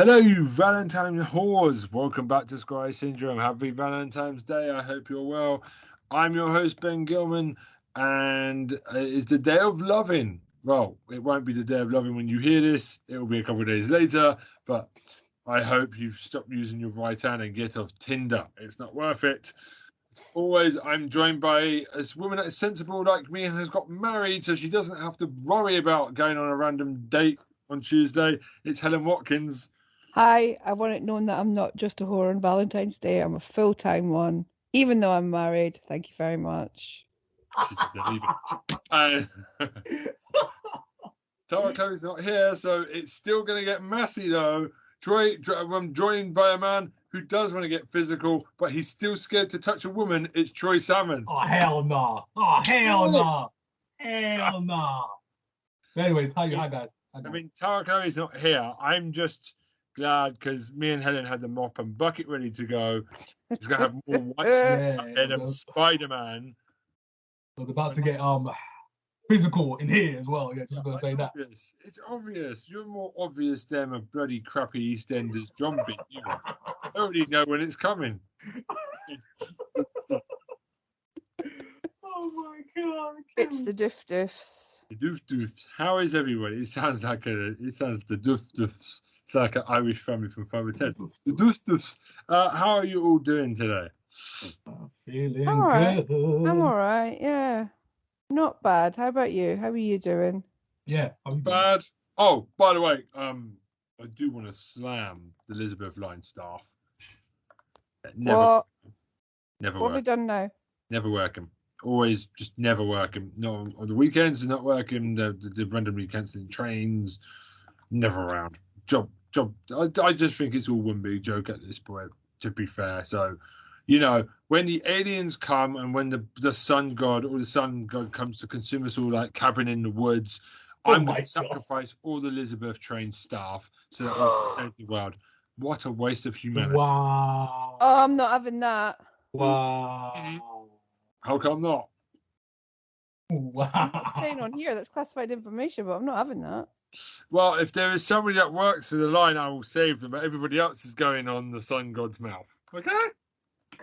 Hello, you Valentine whores. Welcome back to Squire Syndrome. Happy Valentine's Day. I hope you're well. I'm your host, Ben Gilman, and it's the day of loving. Well, it won't be the day of loving when you hear this. It will be a couple of days later, but I hope you've stopped using your right hand and get off Tinder. It's not worth it. As always, I'm joined by a woman that is sensible like me and has got married, so she doesn't have to worry about going on a random date on Tuesday. It's Helen Watkins. Hi, I want it known that I'm not just a whore on Valentine's Day. I'm a full-time one, even though I'm married. Thank you very much. She said to leave it. Tara Chloe's not here, so it's still going to get messy, though. I'm joined by a man who does want to get physical, but he's still scared to touch a woman. It's Troy Salmon. Oh, hell no. Oh, hell no. Hell no. Anyways, hi guys. I mean, Tara Chloe's not here. I'm just glad because me and Helen had the mop and bucket ready to go. She's going to have more white than Spider-Man. I was about to get physical in here as well. Yeah, just going to say that. It's obvious. You're more obvious than a bloody crappy EastEnders drum beat. You already know when it's coming. Oh my god! It's the doof doofs. The doof doofs. How is everybody? It sounds the doof doofs. It's like an Irish family from 5 or 10. The doof doofs. How are you all doing today? I'm feeling I'm all right. good. I'm all right. Yeah, not bad. How about you? How are you doing? Yeah, I'm bad. Oh, by the way, I do want to slam the Elizabeth line staff. Never What work. have they done now? Never working. Always just never working. No, on the weekends they're not working. They're randomly cancelling trains. Never around. Job. I just think it's all one big joke at this point, to be fair. So, when the aliens come and when the sun god comes to consume us all like cabin in the woods, I'm going to sacrifice all the Elizabeth train staff so that we can save the world. What a waste of humanity. Wow. Oh, I'm not having that. Wow. How come not? Wow. I'm not saying on here that's classified information, but I'm not having that. Well, if there is somebody that works for the line, I will save them, but everybody else is going on the sun god's mouth. Okay?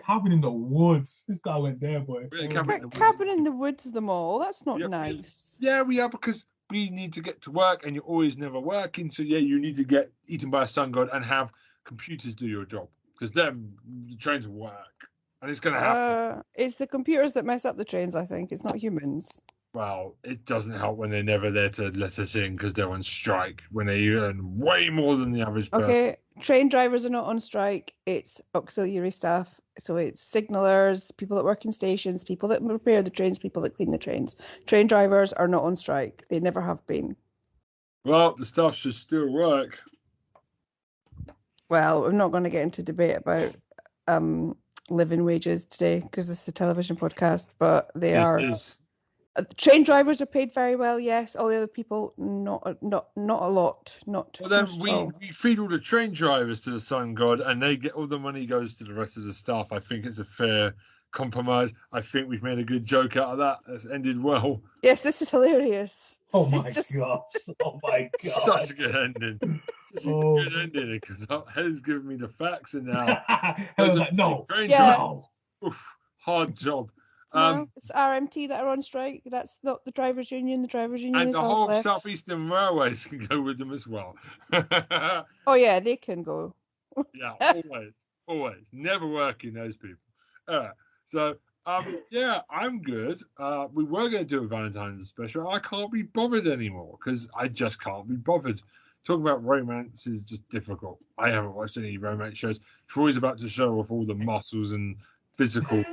Cabin in the woods. This guy went there, boy. Cabin in the woods, them all. That's not nice. Yeah, we are, because we need to get to work and you're always never working. So, yeah, you need to get eaten by a sun god and have computers do your job, because then the trains will work. And it's going to happen. It's the computers that mess up the trains, I think. It's not humans. Well, it doesn't help when they're never there to let us in because they're on strike when they earn way more than the average person. Okay, train drivers are not on strike. It's auxiliary staff. So it's signalers, people that work in stations, people that repair the trains, people that clean the trains. Train drivers are not on strike. They never have been. Well, the staff should still work. Well, I'm not going to get into debate about living wages today because this is a television podcast, but train drivers are paid very well, yes. All the other people, not a lot. Well, then we feed all the train drivers to the sun god, and they get all the money goes to the rest of the staff. I think it's a fair compromise. I think we've made a good joke out of that. That's ended well. Yes, this is hilarious. Oh my god! Oh my god! Such a good ending. Good ending, because Helen's giving me the facts, and now Helen's like, no. Oof, hard job. No, it's RMT that are on strike. That's not the drivers' union. The drivers' union and is the whole left. South Eastern Railways can go with them as well. Oh yeah, they can go. Yeah, always, never working those people. Yeah, I'm good. We were going to do a Valentine's special. I can't be bothered anymore because I just can't be bothered. Talking about romance is just difficult. I haven't watched any romance shows. Troy's about to show off all the muscles and physical,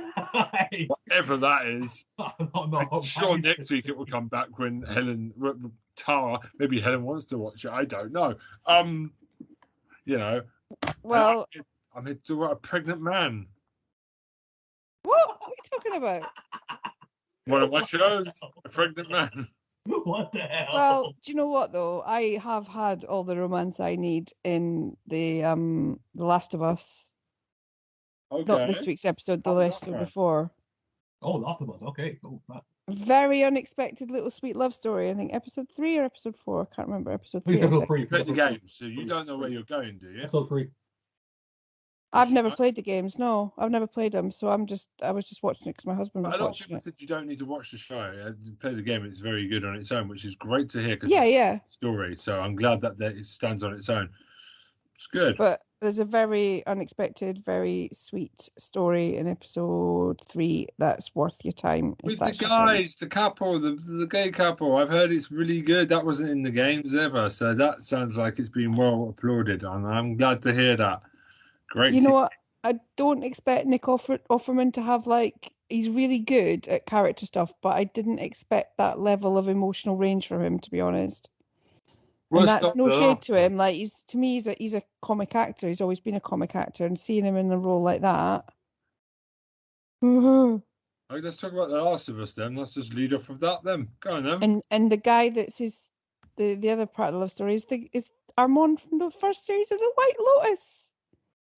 whatever that is. I'm sure next week it will come back when Tara, maybe Helen wants to watch it. I don't know. Well, I'm here to talk about a pregnant man. What are you talking about? One of my shows, a pregnant man. What the hell? Well, do you know what though? I have had all the romance I need in the Last of Us. Okay. Not this week's episode, the last one before. Oh, Last of Us. Okay. Oh, that. very unexpected little sweet love story. I think episode 3 or episode 4. I can't remember. Episode 3. Episode 3. You play the game, so you don't know where you're going, do you? Episode 3. I've never played the games. No, I've never played them. So I was just watching it because my husband was a lot of watching people it. said you don't need to watch the show. Play the game; it's very good on its own, which is great to hear. Yeah. Story. So I'm glad that it stands on its own. It's good. But there's a very unexpected, very sweet story in episode 3 that's worth your time. With the guys, the couple, the gay couple. I've heard it's really good. That wasn't in the games ever, so that sounds like it's been well applauded, and I'm glad to hear that. Great. You know what? I don't expect Nick Offerman to have he's really good at character stuff, but I didn't expect that level of emotional range from him, to be honest. Well, and that's no shade to him. He's a comic actor. He's always been a comic actor, and seeing him in a role like that. Let's talk about The Last of Us then. Let's just lead off with that then. Go on then. And the guy that's the other part of the love story is Armand from the first series of The White Lotus.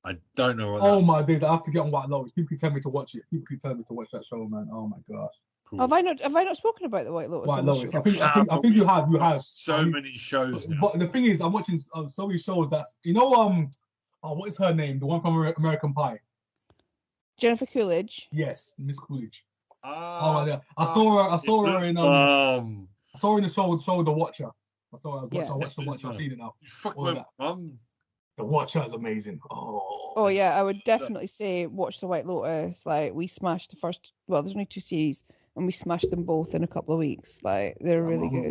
I don't know what. Oh my days! I have to get on White Lotus. People keep telling me to watch it. People keep telling me to watch that show, man. Oh my gosh. Cool. Have I not spoken about The White Lotus? White Lotus. I think you have. You have so many shows. But the thing is, I'm watching so many shows. That's what is her name? The one from American Pie. Jennifer Coolidge. Yes, Miss Coolidge. Oh my God. I saw her in I saw her in the show The Watcher. I watched The Watcher. I've seen it now. Fuck my mum. The Watcher is amazing. Oh yeah, I would definitely say watch The White Lotus. We smashed the first. Well, there's only 2 series, and we smashed them both in a couple of weeks. They're really good.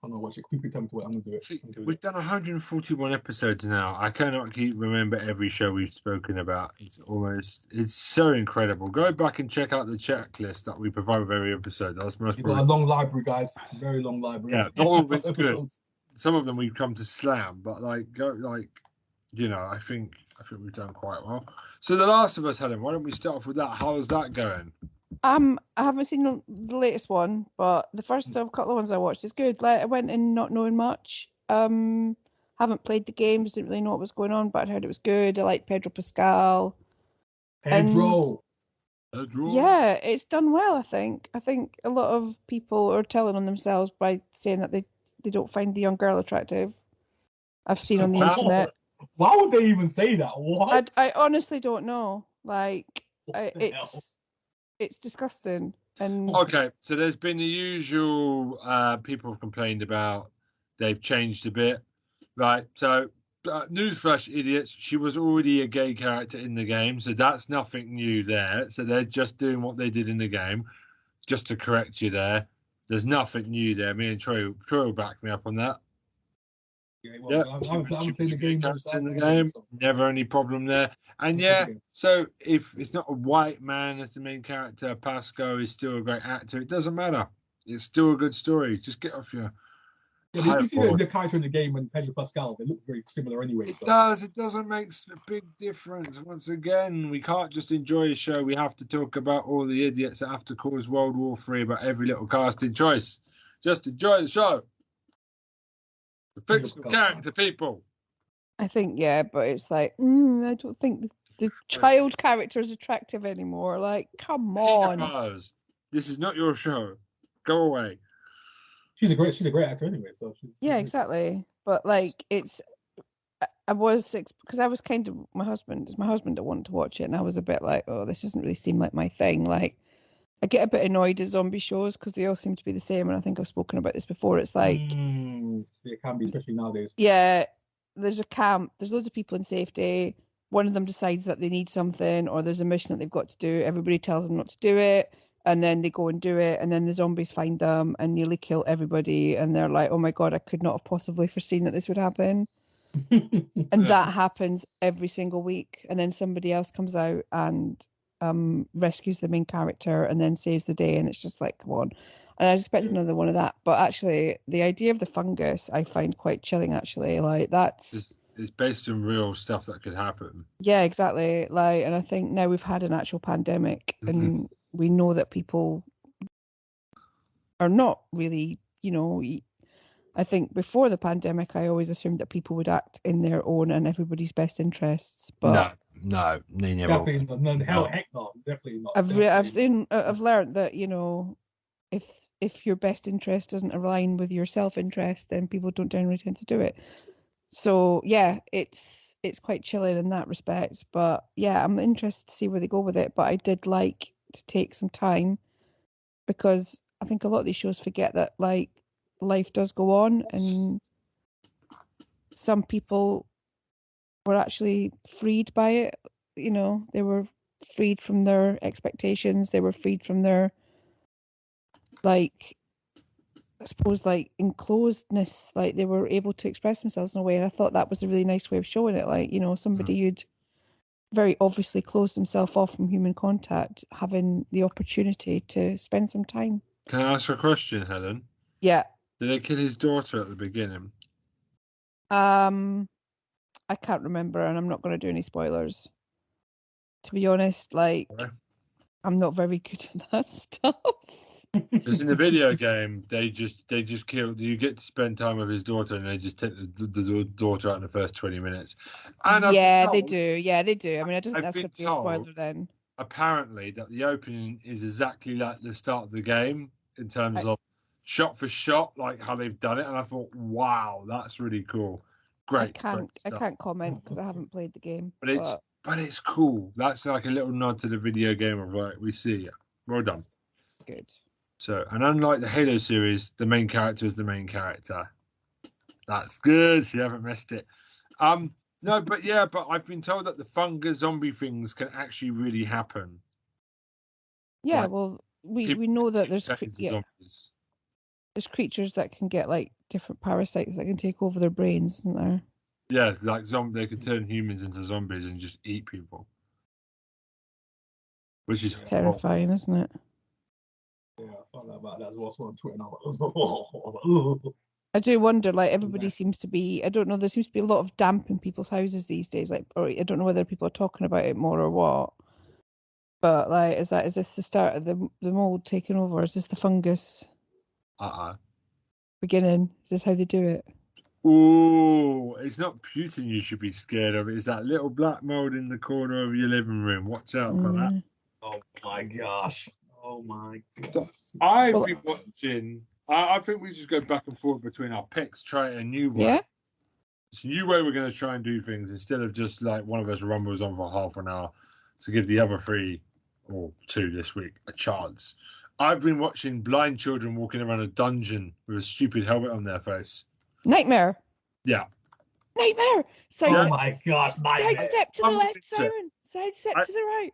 I'm gonna watch it. People tell me to wait. I'm gonna do it. We've done 141 episodes now. I cannot remember every show we've spoken about. It's so incredible. Go back and check out the checklist that we provide with every episode. That's most. You've got a long library, guys. Very long library. Yeah, all of it's good. Some of them we've come to slam, but I think we've done quite well. So The Last of Us, Helen, why don't we start off with that? How's that going? I haven't seen the latest one, but the first couple of ones I watched is good. I went in not knowing much. Haven't played the games, didn't really know what was going on, but I heard it was good. I liked Pedro Pascal. Pedro. Yeah, it's done well, I think. I think a lot of people are telling on themselves by saying that they don't find the young girl attractive. I've seen on the internet. Why would they even say that? What? I honestly don't know. It's disgusting. And okay, so there's been the usual people have complained about they've changed a bit, right? So newsflash, idiots, she was already a gay character in the game, so that's nothing new there. So they're just doing what they did in the game, just to correct you there. There's nothing new there. Me and Troy will back me up on that. Yeah, I haven't played the game. In the game, never any problem there. And so if it's not a white man as the main character, Pascal is still a great actor. It doesn't matter. It's still a good story. Just get off your. Yeah, you see the character in the game and Pedro Pascal, they look very similar anyway. It does. It doesn't make a big difference. Once again, we can't just enjoy a show. We have to talk about all the idiots that have to cause World War III about every little casting choice. Just enjoy the show. The fictional character, people. I think, but it's I don't think the child character is attractive anymore. Come on. This is not your show. Go away. She's a great actor anyway. So exactly. But I was because I was kind of my husband that wanted to watch it, and I was a bit this doesn't really seem like my thing. I get a bit annoyed at zombie shows because they all seem to be the same, and I think I've spoken about this before. It's it can be, especially nowadays. Yeah, there's a camp. There's loads of people in safety. One of them decides that they need something, or there's a mission that they've got to do. Everybody tells them not to do it, and then they go and do it, and then the zombies find them and nearly kill everybody. And they're like, "Oh my god, I could not have possibly foreseen that this would happen." And that happens every single week. And then somebody else comes out and rescues the main character and then saves the day, and it's just come on. And I expected another one of that, but actually the idea of the fungus I find quite chilling. Actually, that's it's based on real stuff that could happen. Yeah, exactly. And I think now we've had an actual pandemic, and we know that people are not really, I think before the pandemic I always assumed that people would act in their own and everybody's best interests, but No, they never. Definitely not. No, heck no, definitely not. I've learned that if your best interest doesn't align with your self-interest, then people don't generally tend to do it. So yeah, it's quite chilling in that respect. But yeah, I'm interested to see where they go with it. But I did like to take some time because I think a lot of these shows forget that like life does go on, and some people were actually freed by it. You know, they were freed from their expectations. They were freed from their, like, I suppose, like, enclosedness. Like, they were able to express themselves in a way. And I thought that was a really nice way of showing it. Like, you know, somebody who'd very obviously closed himself off from human contact, having the opportunity to spend some time. Can I ask a question, Helen? Yeah. Did they kill his daughter at the beginning? I can't remember, and I'm not going to do any spoilers. To be honest, like, I'm not very good at that stuff. Because in the video game, they just kill. You get to spend time with his daughter, and they just take the daughter out in the first 20 minutes. And yeah, they do. Yeah, they do. I mean, I don't think I've that's been going to be a spoiler told, then. apparently, that the opening is exactly like the start of the game in terms of shot for shot, like how they've done it. And I thought, wow, that's really cool. Great. I can't comment because I haven't played the game. But it's cool. That's like a little nod to the video game of like, we see you. Well done. Good. So, and unlike the Halo series, the main character is the main character. That's good. You haven't missed it. No, but yeah, but I've been told that the fungus zombie things can actually really happen. Yeah, like, well, we know that there's creatures that can get like different parasites that can take over their brains, isn't there? Yeah, like they can turn humans into zombies and just eat people, which is terrifying, isn't it? Yeah, I found out about that as well. I saw on Twitter, and I was like, I do wonder, like, everybody seems to be, I don't know, there seems to be a lot of damp in people's houses these days, like, or I don't know whether people are talking about it more or what. But like, is this the start of the mold taking over? Is this the fungus? Beginning? Is this how they do it? Oh, it's not Putin you should be scared of. It's that little black mold in the corner of your living room. Watch out for that. Oh my gosh. Oh my gosh. So I've been watching. I think we just go back and forth between our picks, try a new way. Yeah. It's a new way we're going to try and do things instead of just like one of us rumbles on for half an hour to give the other 3 or 2 this week a chance. I've been watching blind children walking around a dungeon with a stupid helmet on their face. Knightmare. Yeah. Knightmare. Oh my gosh, Nightmare. Sidestep to the left, Siren. Sidestep to the right.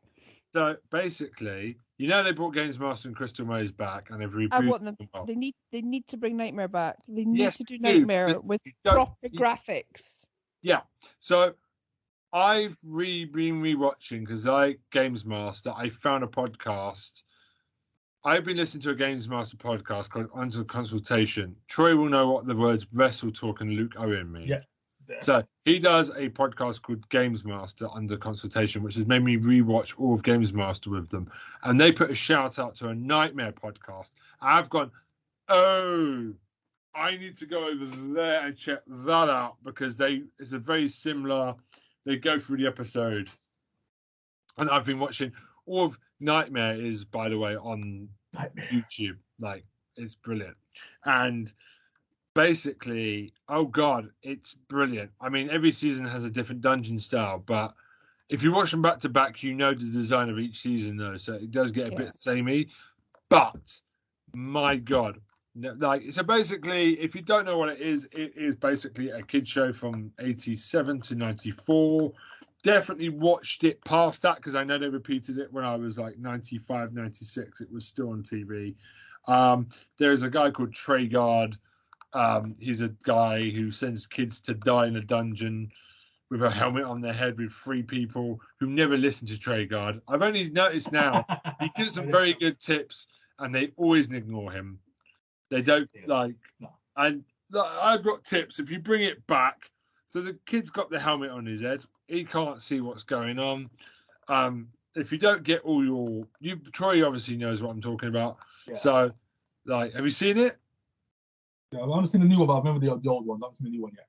So basically, you know, they brought Games Master and Crystal Maze back, and they've rebooted. I want them. They need to bring Knightmare back. They need to do Knightmare with proper graphics. Yeah. So I've been rewatching because Games Master. I found a podcast. I've been listening to a Games Master podcast called Under Consultation. Troy will know what the words Wrestle Talk and Luke Owen mean. Yeah. So he does a podcast called Games Master Under Consultation, which has made me rewatch all of Games Master with them. And they put a shout out to a Knightmare podcast. I've gone, oh, I need to go over there and check that out because it's a very similar. They go through the episode, and I've been watching all of Knightmare. Is, by the way, on YouTube. Like, it's brilliant. And basically, oh god, it's brilliant. I mean, every season has a different dungeon style, but if you watch them back to back, you know the design of each season, though, so it does get a bit samey. But my god, like, so basically, if you don't know what it is basically a kid show from 87 to 94. Definitely watched it past that because I know they repeated it when I was like 95, 96. It was still on TV. There is a guy called Treyguard. He's a guy who sends kids to die in a dungeon with a helmet on their head with 3 people who never listen to Treyguard. I've only noticed now he gives them very good tips and they always ignore him. They don't like. And I've got tips. If you bring it back, so the kid's got the helmet on his head. He can't see what's going on. If you don't get all Troy obviously knows what I'm talking about. Yeah. So, like, have you seen it? Yeah, I haven't seen the new one, but I remember the old ones. I haven't seen the new one yet.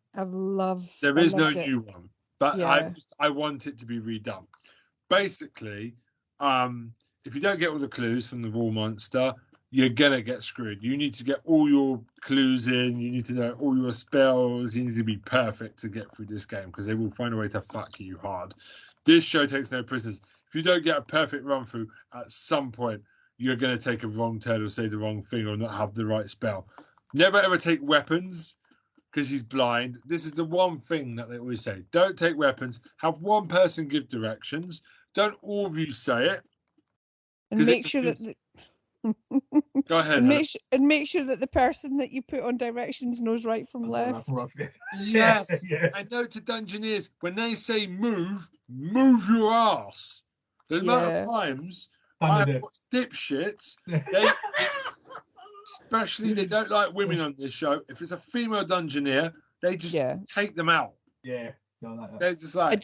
There is no new one, but I want it to be redone. Basically, if you don't get all the clues from the Wall Monster, you're gonna get screwed. You need to get all your clues in. You need to know all your spells. You need to be perfect to get through this game because they will find a way to fuck you hard. This show takes no prisoners. If you don't get a perfect run through, at some point you're gonna take a wrong turn or say the wrong thing or not have the right spell. Never ever take weapons because he's blind. This is the one thing that they always say. Don't take weapons. Have one person give directions. Don't all of you say it. And make sure that Go ahead. And make sure that the person that you put on directions knows right from left. Yes. Yeah. And note to Dungeoneers, when they say move your ass. The amount of times I have watched dipshits, especially they don't like women on this show. If it's a female Dungeoneer, they just take them out. Yeah. No, like that. They're just like,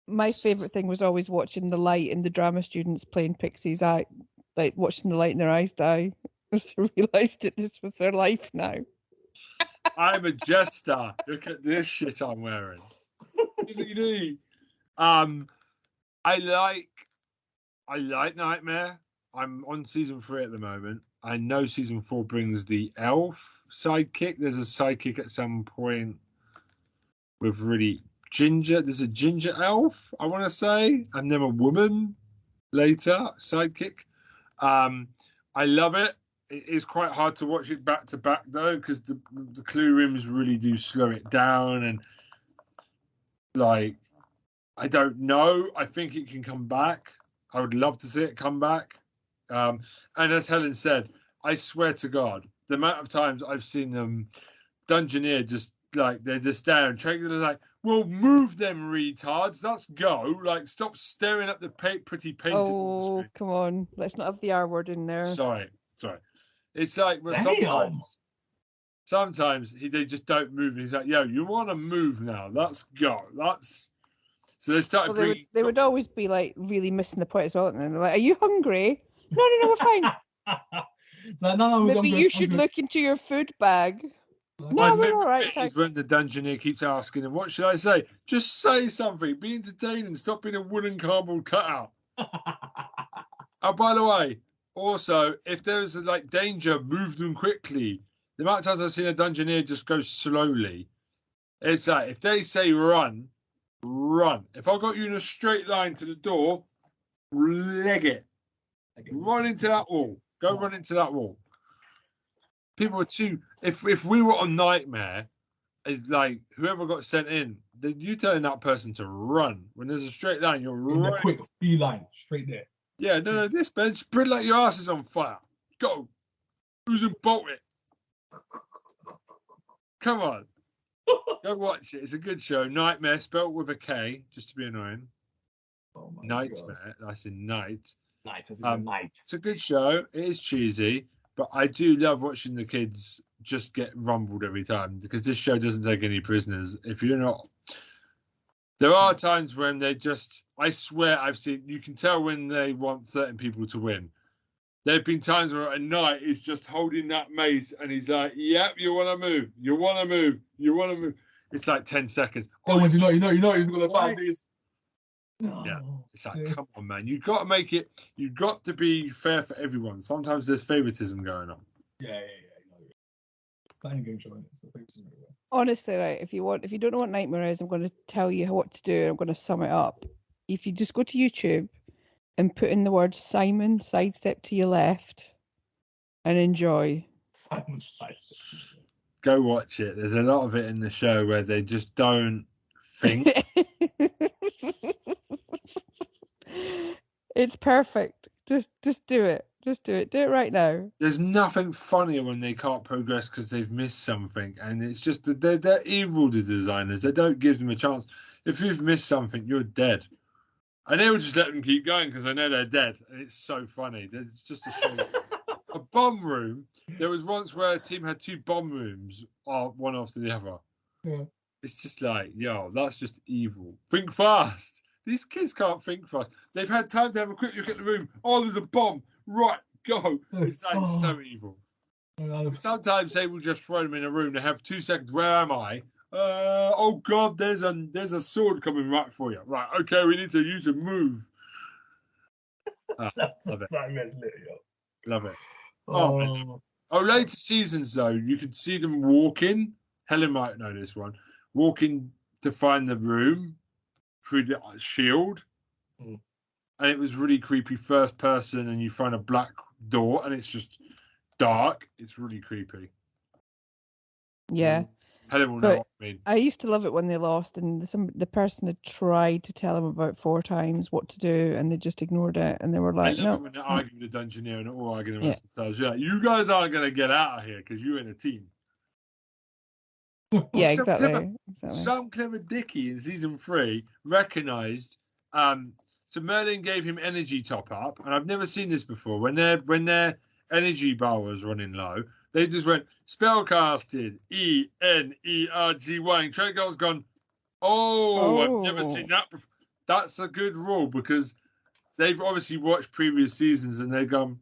my favourite thing was always watching the light in the drama students playing Pixie's eye, like watching the light in their eyes die as they realised that this was their life now. I'm a jester. Look at this shit I'm wearing. I like Knightmare. I'm on season 3 at the moment. I know season 4 brings the elf sidekick. There's a sidekick at some point with really ginger. There's a ginger elf, I want to say, and then a woman later sidekick. I love it. It is quite hard to watch it back to back though, because the clue rooms really do slow it down, and like I don't know. I think it can come back. I would love to see it come back. And as Helen said, I swear to God, the amount of times I've seen them Dungeoneer just like they're just there and they're like, well, move them retards. Let's go. Like, stop staring at the pretty painted. Oh, come on. Let's not have the R word in there. Sorry. It's like, well, sometimes they just don't move. And he's like, yo, you want to move now? Let's go. So they started bringing... They would always be like really missing the point as well. And they're like, are you hungry? No, we're fine. no, maybe you should look into your food bag. No, we're all right. Thanks. When the Dungeoneer keeps asking him, what should I say? Just say something. Be entertaining. Stop being a wooden cardboard cutout. Oh, by the way, also, if there's like danger, move them quickly. The amount of times I've seen a Dungeoneer just go slowly, it's like if they say run. If I got you in a straight line to the door, leg it. Run into that wall. Go run into that wall. People are too. If we were on Knightmare, it's like whoever got sent in, then you telling that person to run. When there's a straight line, you're running. A quick beeline straight there. Yeah, no, this man, spread like your ass is on fire. Go. Who's in bolt it? Come on. Go watch it. It's a good show. Knightmare, spelled with a K, just to be annoying. Oh my Knightmare. God. That's in night. Night. Night. It's a good show. It is cheesy, but I do love watching the kids just get rumbled every time because this show doesn't take any prisoners. If you're not... There are times when they just... I swear I've seen... You can tell when they want certain people to win. There have been times where a knight is just holding that mace and he's like, yep, you want to move. You want to move. You want to move. It's like 10 seconds. Oh, you know, he's going to find these. Yeah. It's like, come on, man. You've got to make it... You've got to be fair for everyone. Sometimes there's favoritism going on. Yeah. Honestly, right, if you don't know what Knightmare is, I'm going to tell you what to do and I'm going to sum it up. If you just go to YouTube and put in the word Simon sidestep to your left and enjoy. Simon sidestep. Go watch it. There's a lot of it in the show where they just don't think. It's perfect. Just do it. Just do it. Do it right now. There's nothing funnier when they can't progress because they've missed something, and it's just that they're evil, the designers. They don't give them a chance. If you've missed something, you're dead. And they will just let them keep going because I know they're dead. And it's so funny. It's just a show. A bomb room. There was once where a team had 2 bomb rooms, one after the other. Yeah. It's just like, yo, that's just evil. Think fast. These kids can't think fast. They've had time to have a quick look at the room. Oh, there's a bomb. Right, go. It's like so evil. Sometimes they will just throw them in a room. They have 2 seconds. Where am I? Oh God, there's a sword coming right for you. Right, okay, we need to use a move. That's love it. Love it. Oh, Later seasons though, you could see them walking. Helen might know this one. Walking to find the room through the shield, and it was really creepy. First person, and you find a black door, and it's just dark. It's really creepy. Yeah. Helen will know what I mean. I used to love it when they lost, and the person had tried to tell them about 4 times what to do, and they just ignored it, and they were like, I love it when they're arguing with the dungeoneer and all arguing amongst themselves. Yeah, you guys aren't going to get out of here because you're in a team. Yeah, exactly. Some clever Dickie in season 3 recognised. So Merlin gave him energy top up, and I've never seen this before. When their energy bar was running low, they just went spellcasted ENERGY. And Treadgold's gone. I've never seen that before. That's a good rule because they've obviously watched previous seasons and they've gone,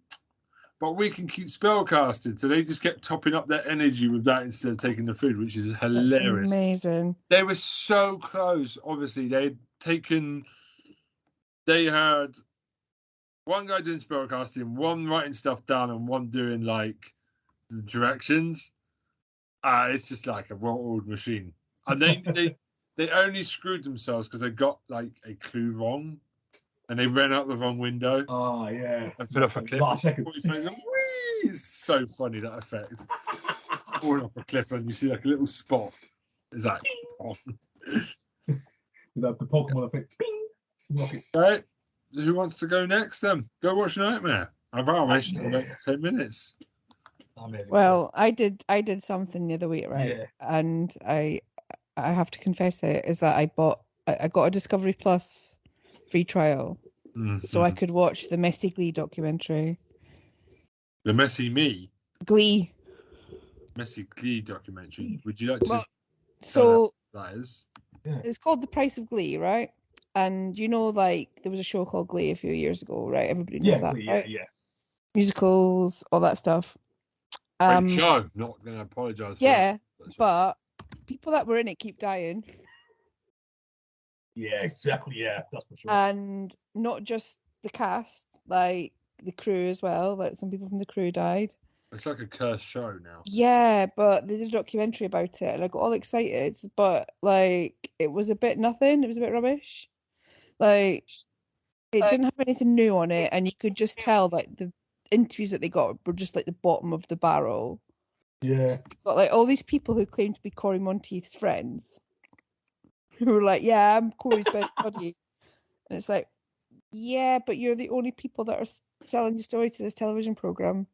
but we can keep spellcasted. So they just kept topping up their energy with that instead of taking the food, which is hilarious. That's amazing. They were so close. Obviously, they had one guy doing spellcasting, one writing stuff down, and one doing like the directions. It's just like a well-oiled machine. And they only screwed themselves because they got like a clue wrong. And they ran out the wrong window. Oh, yeah. And fell off a cliff. It's so funny, that effect. Falling off a cliff and you see like a little spot. It's like, That's the Pokemon effect. Right. Who wants to go next then? Go watch Knightmare. I've already mentioned it for 10 minutes. Well, I did something the other week, right? Yeah. And I have to confess it, is that I got a Discovery Plus free trial, so I could watch the Messy Glee documentary. The Messy Me? Glee. Messy Glee documentary. Would you like to so that is? Yeah. It's called The Price of Glee, right? And you know, like, there was a show called Glee a few years ago, right? Everybody knows that, Glee, right? Yeah. Musicals, all that stuff. Great show. Not going to apologise for that. But people that were in it keep dying. Yeah, exactly. Yeah, that's for sure. And not just the cast, like the crew as well. Like some people from the crew died. It's like a cursed show now. Yeah, but they did a documentary about it, and I got all excited. But like, it was a bit nothing. It was a bit rubbish. Like, it didn't have anything new on it, and you could just tell like the interviews that they got were just like the bottom of the barrel. Yeah. Got like all these people who claim to be Corey Monteith's friends, who were like, "Yeah, I'm Corey's best buddy," and it's like, "Yeah, but you're the only people that are selling your story to this television program."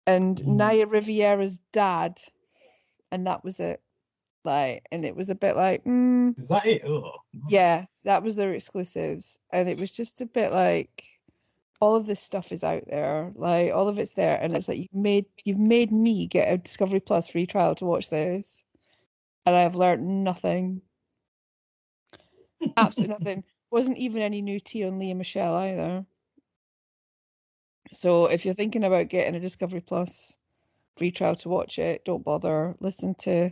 And Naya Riviera's dad, and that was it. Like, and it was a bit like, Is that it? Oh. Yeah, that was their exclusives, and it was just a bit like, all of this stuff is out there, like all of it's there, and it's like you've made me get a Discovery Plus free trial to watch this, and I've learned nothing, absolutely nothing. Wasn't even any new tea on Leah Michelle either. So if you're thinking about getting a Discovery Plus free trial to watch it, don't bother. Listen to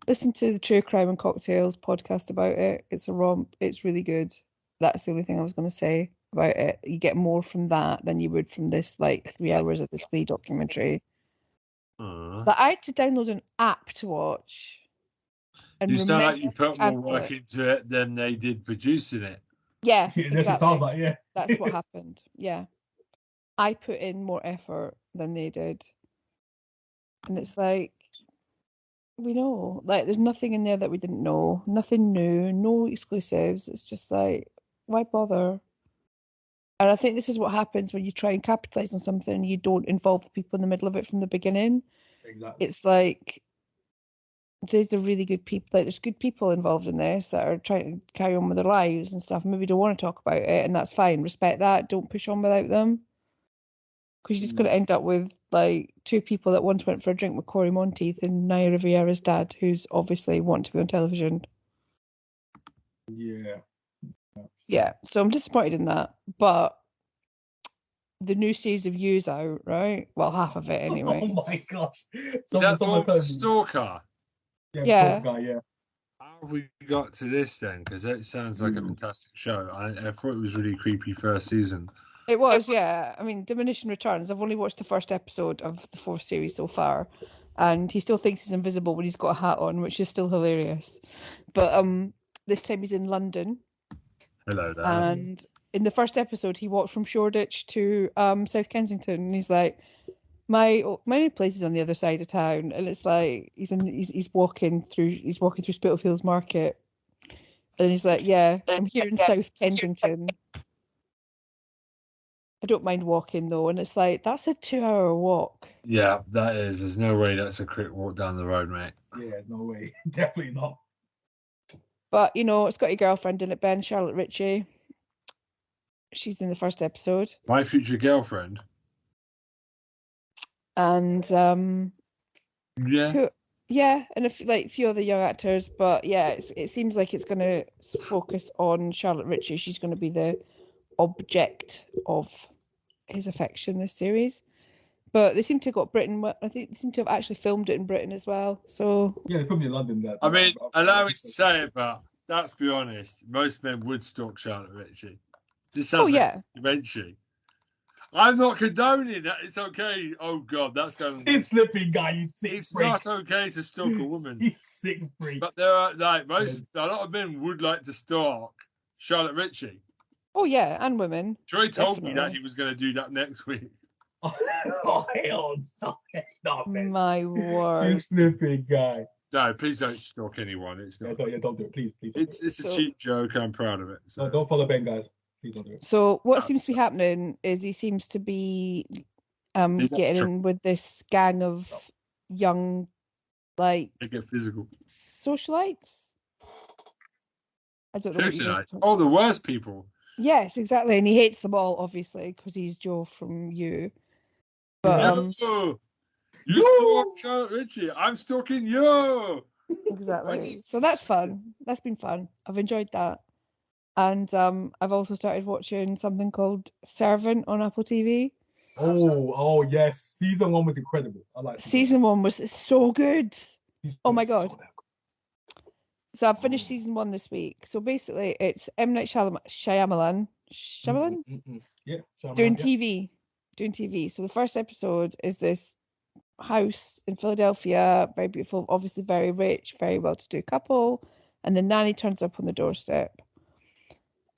the True Crime and Cocktails podcast about it. It's a romp. It's really good. That's the only thing I was going to say about it. You get more from that than you would from this, like, 3 hours of this Glee documentary. But I had to download an app to watch. And you sound like you put more work into it than they did producing it. Yeah, exactly. It sounds like, yeah. That's what happened. Yeah. I put in more effort than they did. And it's like, we know, like, there's nothing in there that we didn't know, nothing new, no exclusives. It's just like, why bother? And I think this is what happens when you try and capitalize on something and you don't involve the people in the middle of it from the beginning. Exactly. It's like, there's a really good people, like, there's good people involved in this that are trying to carry on with their lives and stuff. Maybe don't want to talk about it, and that's fine. Respect that. Don't push on without them. Because you're just going to end up with, like, 2 people that once went for a drink with Corey Monteith and Naya Riviera's dad, who's obviously wanting to be on television. Yeah. Yeah, so I'm disappointed in that. But the new series of You's out, right? Well, half of it anyway. Oh my gosh. Is that the Stalker? Yeah. Guy, yeah. How have we got to this then? Because that sounds like a fantastic show. I thought it was really creepy first season. It was, yeah. I mean, Diminishing Returns. I've only watched the first episode of the 4th series so far, and he still thinks he's invisible when he's got a hat on, which is still hilarious. But this time he's in London. Hello there. And in the first episode, he walked from Shoreditch to South Kensington, and he's like, my new place is on the other side of town, and it's like he's walking through Spitalfields Market, and he's like, yeah, I'm here in South Kensington. I don't mind walking though, and it's like that's a 2-hour walk. Yeah, that is. There's no way that's a quick walk down the road, mate. Yeah, no way. Definitely not. But it's got your girlfriend in it, Ben, Charlotte Richie. She's in the first episode. My future girlfriend. And yeah, and a few other young actors. But yeah, it seems like it's going to focus on Charlotte Richie. She's going to be the object of his affection this series. But they seem to have got Britain. I think they seem to have actually filmed it in Britain as well. So yeah, they put me in London. There. I mean, allow me to say it, but let's be honest. Most men would stalk Charlotte Richie. This sounds like a documentary. I'm not condoning that. It's okay. Oh God, that's going. It's slipping, guy. You sick. It's freak. not okay to stalk a woman. You sick freak. But there are a lot of men would like to stalk Charlotte Richie. Oh yeah, and women. Troy told me that he was going to do that next week. Oh hell no! My word! You slipping guy. No, please don't stalk anyone. It's not. Yeah, don't do it, please. It's a cheap joke. I'm proud of it. So. No, don't follow Ben, guys. Please don't do it. So what seems to be happening is he seems to be getting in with this gang of young, like, they get physical socialites. I don't know. Socialites. Oh, the worst people. Yes, exactly, and he hates them all, obviously, because he's Joe from You. But you stalk Charlotte Richie. I'm stalking you. Exactly. So that's fun. That's been fun. I've enjoyed that. And I've also started watching something called Servant on Apple TV. Oh yes, season 1 was incredible. I like season 1 was so good. Oh my God. So I've finished season 1 this week. So basically, it's M. Night Shyamalan. Yeah, doing TV. So the first episode is this house in Philadelphia, very beautiful, obviously very rich, very well-to-do couple, and the nanny turns up on the doorstep,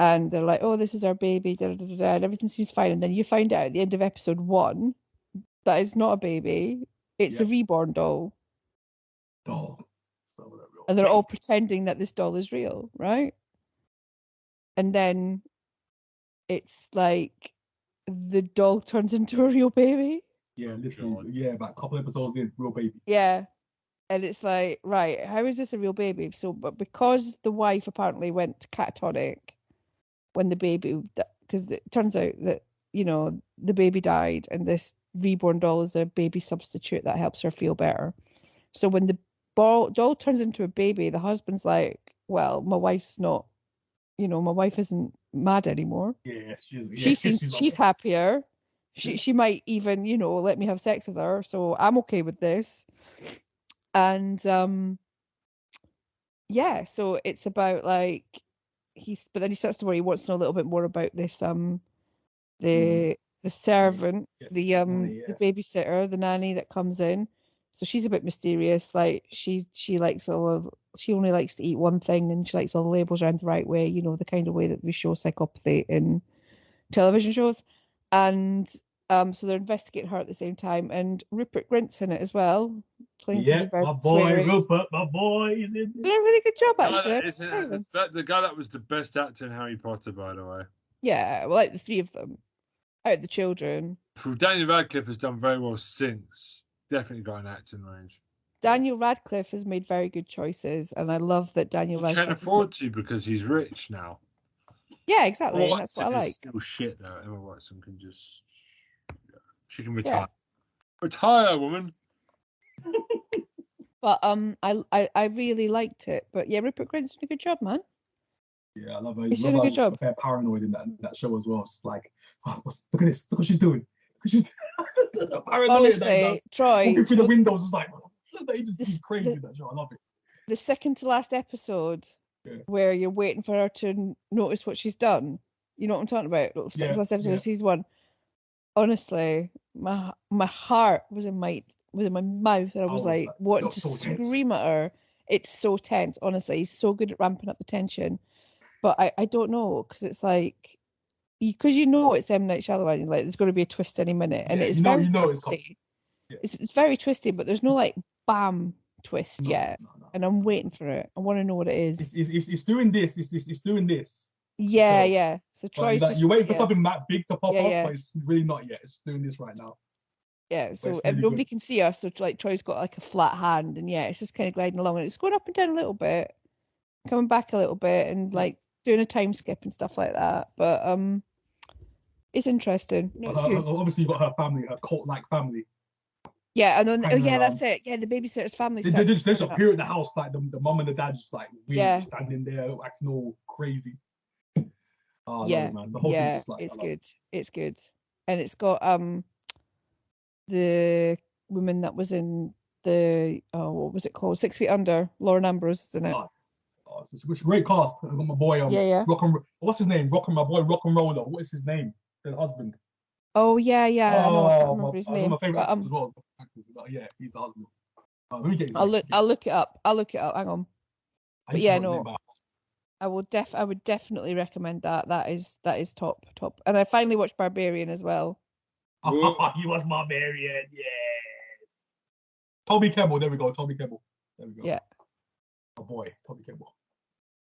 and they're like, "Oh, this is our baby," da, da, da, da, and everything seems fine. And then you find out at the end of episode 1 that it's not a baby; it's a reborn doll. And they're all pretending that this doll is real, right? And then it's like the doll turns into a real baby. Yeah, literally. Yeah, about a couple episodes in, real baby. Yeah. And it's like, right, how is this a real baby? So, but because the wife apparently went catatonic when the baby, because it turns out that, the baby died, and this reborn doll is a baby substitute that helps her feel better. So when the doll turns into a baby, the husband's like, well, my wife's not, my wife isn't mad anymore. Yeah, she's happier. She might even, let me have sex with her, so I'm okay with this. And so it's about like but then he starts to worry. He wants to know a little bit more about this the servant, the babysitter, the nanny that comes in. So she's a bit mysterious. Like she only likes to eat one thing, and she likes all the labels around the right way, the kind of way that we show psychopathy in television shows. And so they're investigating her at the same time, and Rupert Grint's in it as well, playing something very sweary. Rupert, my boy, is in. Did a really good job, actually. The guy that was the best actor in Harry Potter, by the way. Yeah, well, like the three of them, out of the children. Daniel Radcliffe has done very well since. Definitely got an acting range. Daniel Radcliffe has made very good choices, and I love that Daniel Radcliffe can't afford to because he's rich now. Yeah, exactly. That's what I like. Still shit though. Emma Watson can just she can retire. Yeah. Retire, woman. But I really liked it. But yeah, Rupert Grint's done a good job, man. Yeah, I love her. He's doing a good job. They're paranoid in that show as well. It's like, look at this. Look what she's doing. Honestly, Troy. Walking through the windows is like, he's crazy in that show. I love it. The second to last episode, where you're waiting for her to notice what she's done, You know what I'm talking about? Yeah, Last episode yeah. of season 1. Honestly, my heart was in my mouth, and I was like wanting to scream at her. It's so tense, honestly. He's so good at ramping up the tension. But I don't know, because it's like, because you know it's M. Night Shyamalan, like there's going to be a twist any minute, and it's very twisty. It's very twisty, but there's no like bam twist yet, and I'm waiting for it. I want to know what it is. It's doing this. It's doing this. Yeah, yeah. So Troy's like, just you're waiting for something that big to pop up, yeah. but it's really not yet. It's doing this right now. Yeah, so really nobody can see us, so like Troy's got like a flat hand, and yeah, it's just kind of gliding along, and it's going up and down a little bit, coming back a little bit, and like doing a time skip and stuff like that. But it's interesting. No, it's good. Obviously, you got her family, her cult-like family. Yeah, and then that's it. Yeah, the babysitter's family. They just appear at the house, like the mom and the dad just like really standing there acting all crazy. Oh, yeah, man. The whole thing is like, it's good. It's good, and it's got the woman that was in the what was it called? 6 Feet Under, Lauren Ambrose, isn't it? It's a great cast. I got my boy what's his name? My boy Rock and Roller. What is his name? The husband. Oh yeah. I can't remember his name. My favorite actors as well. Yeah, he's the husband. Let me get his name. I'll look it up. Hang on. But yeah, no. I would definitely recommend that. That is top. And I finally watched Barbarian as well. You watched Barbarian, yes. Toby Kebbell, there we go. Toby Kebbell, there we go. Yeah. Oh boy, Toby Kebbell.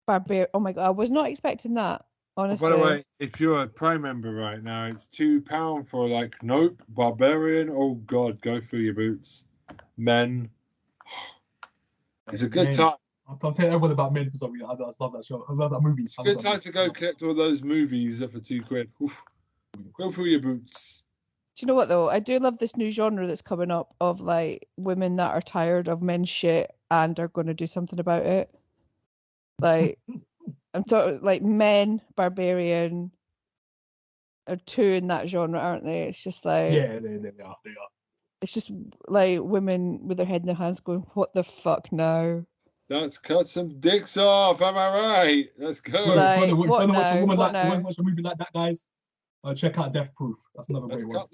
Barbarian. Oh my god, I was not expecting that. Honestly. By the way, if you're a Prime member right now, it's £2 for like Nope, Barbarian. Oh God, go through your boots, men. It's a good time. I'll tell everyone about Men for some reason. I just love that show. I love that movie. It's a good time to go collect all those movies for £2. Oof. Go through your boots. Do you know what though? I do love this new genre that's coming up of like women that are tired of men's shit and are going to do something about it. Like I'm talking like Men, Barbarian are two in that genre, aren't they? It's just like they are. It's just like women with their head in their hands going, "What the fuck now? Let's cut some dicks off. Am I right? Let's go." Like, what now? Watch a movie like that, guys. Check out Death Proof. That's another great one.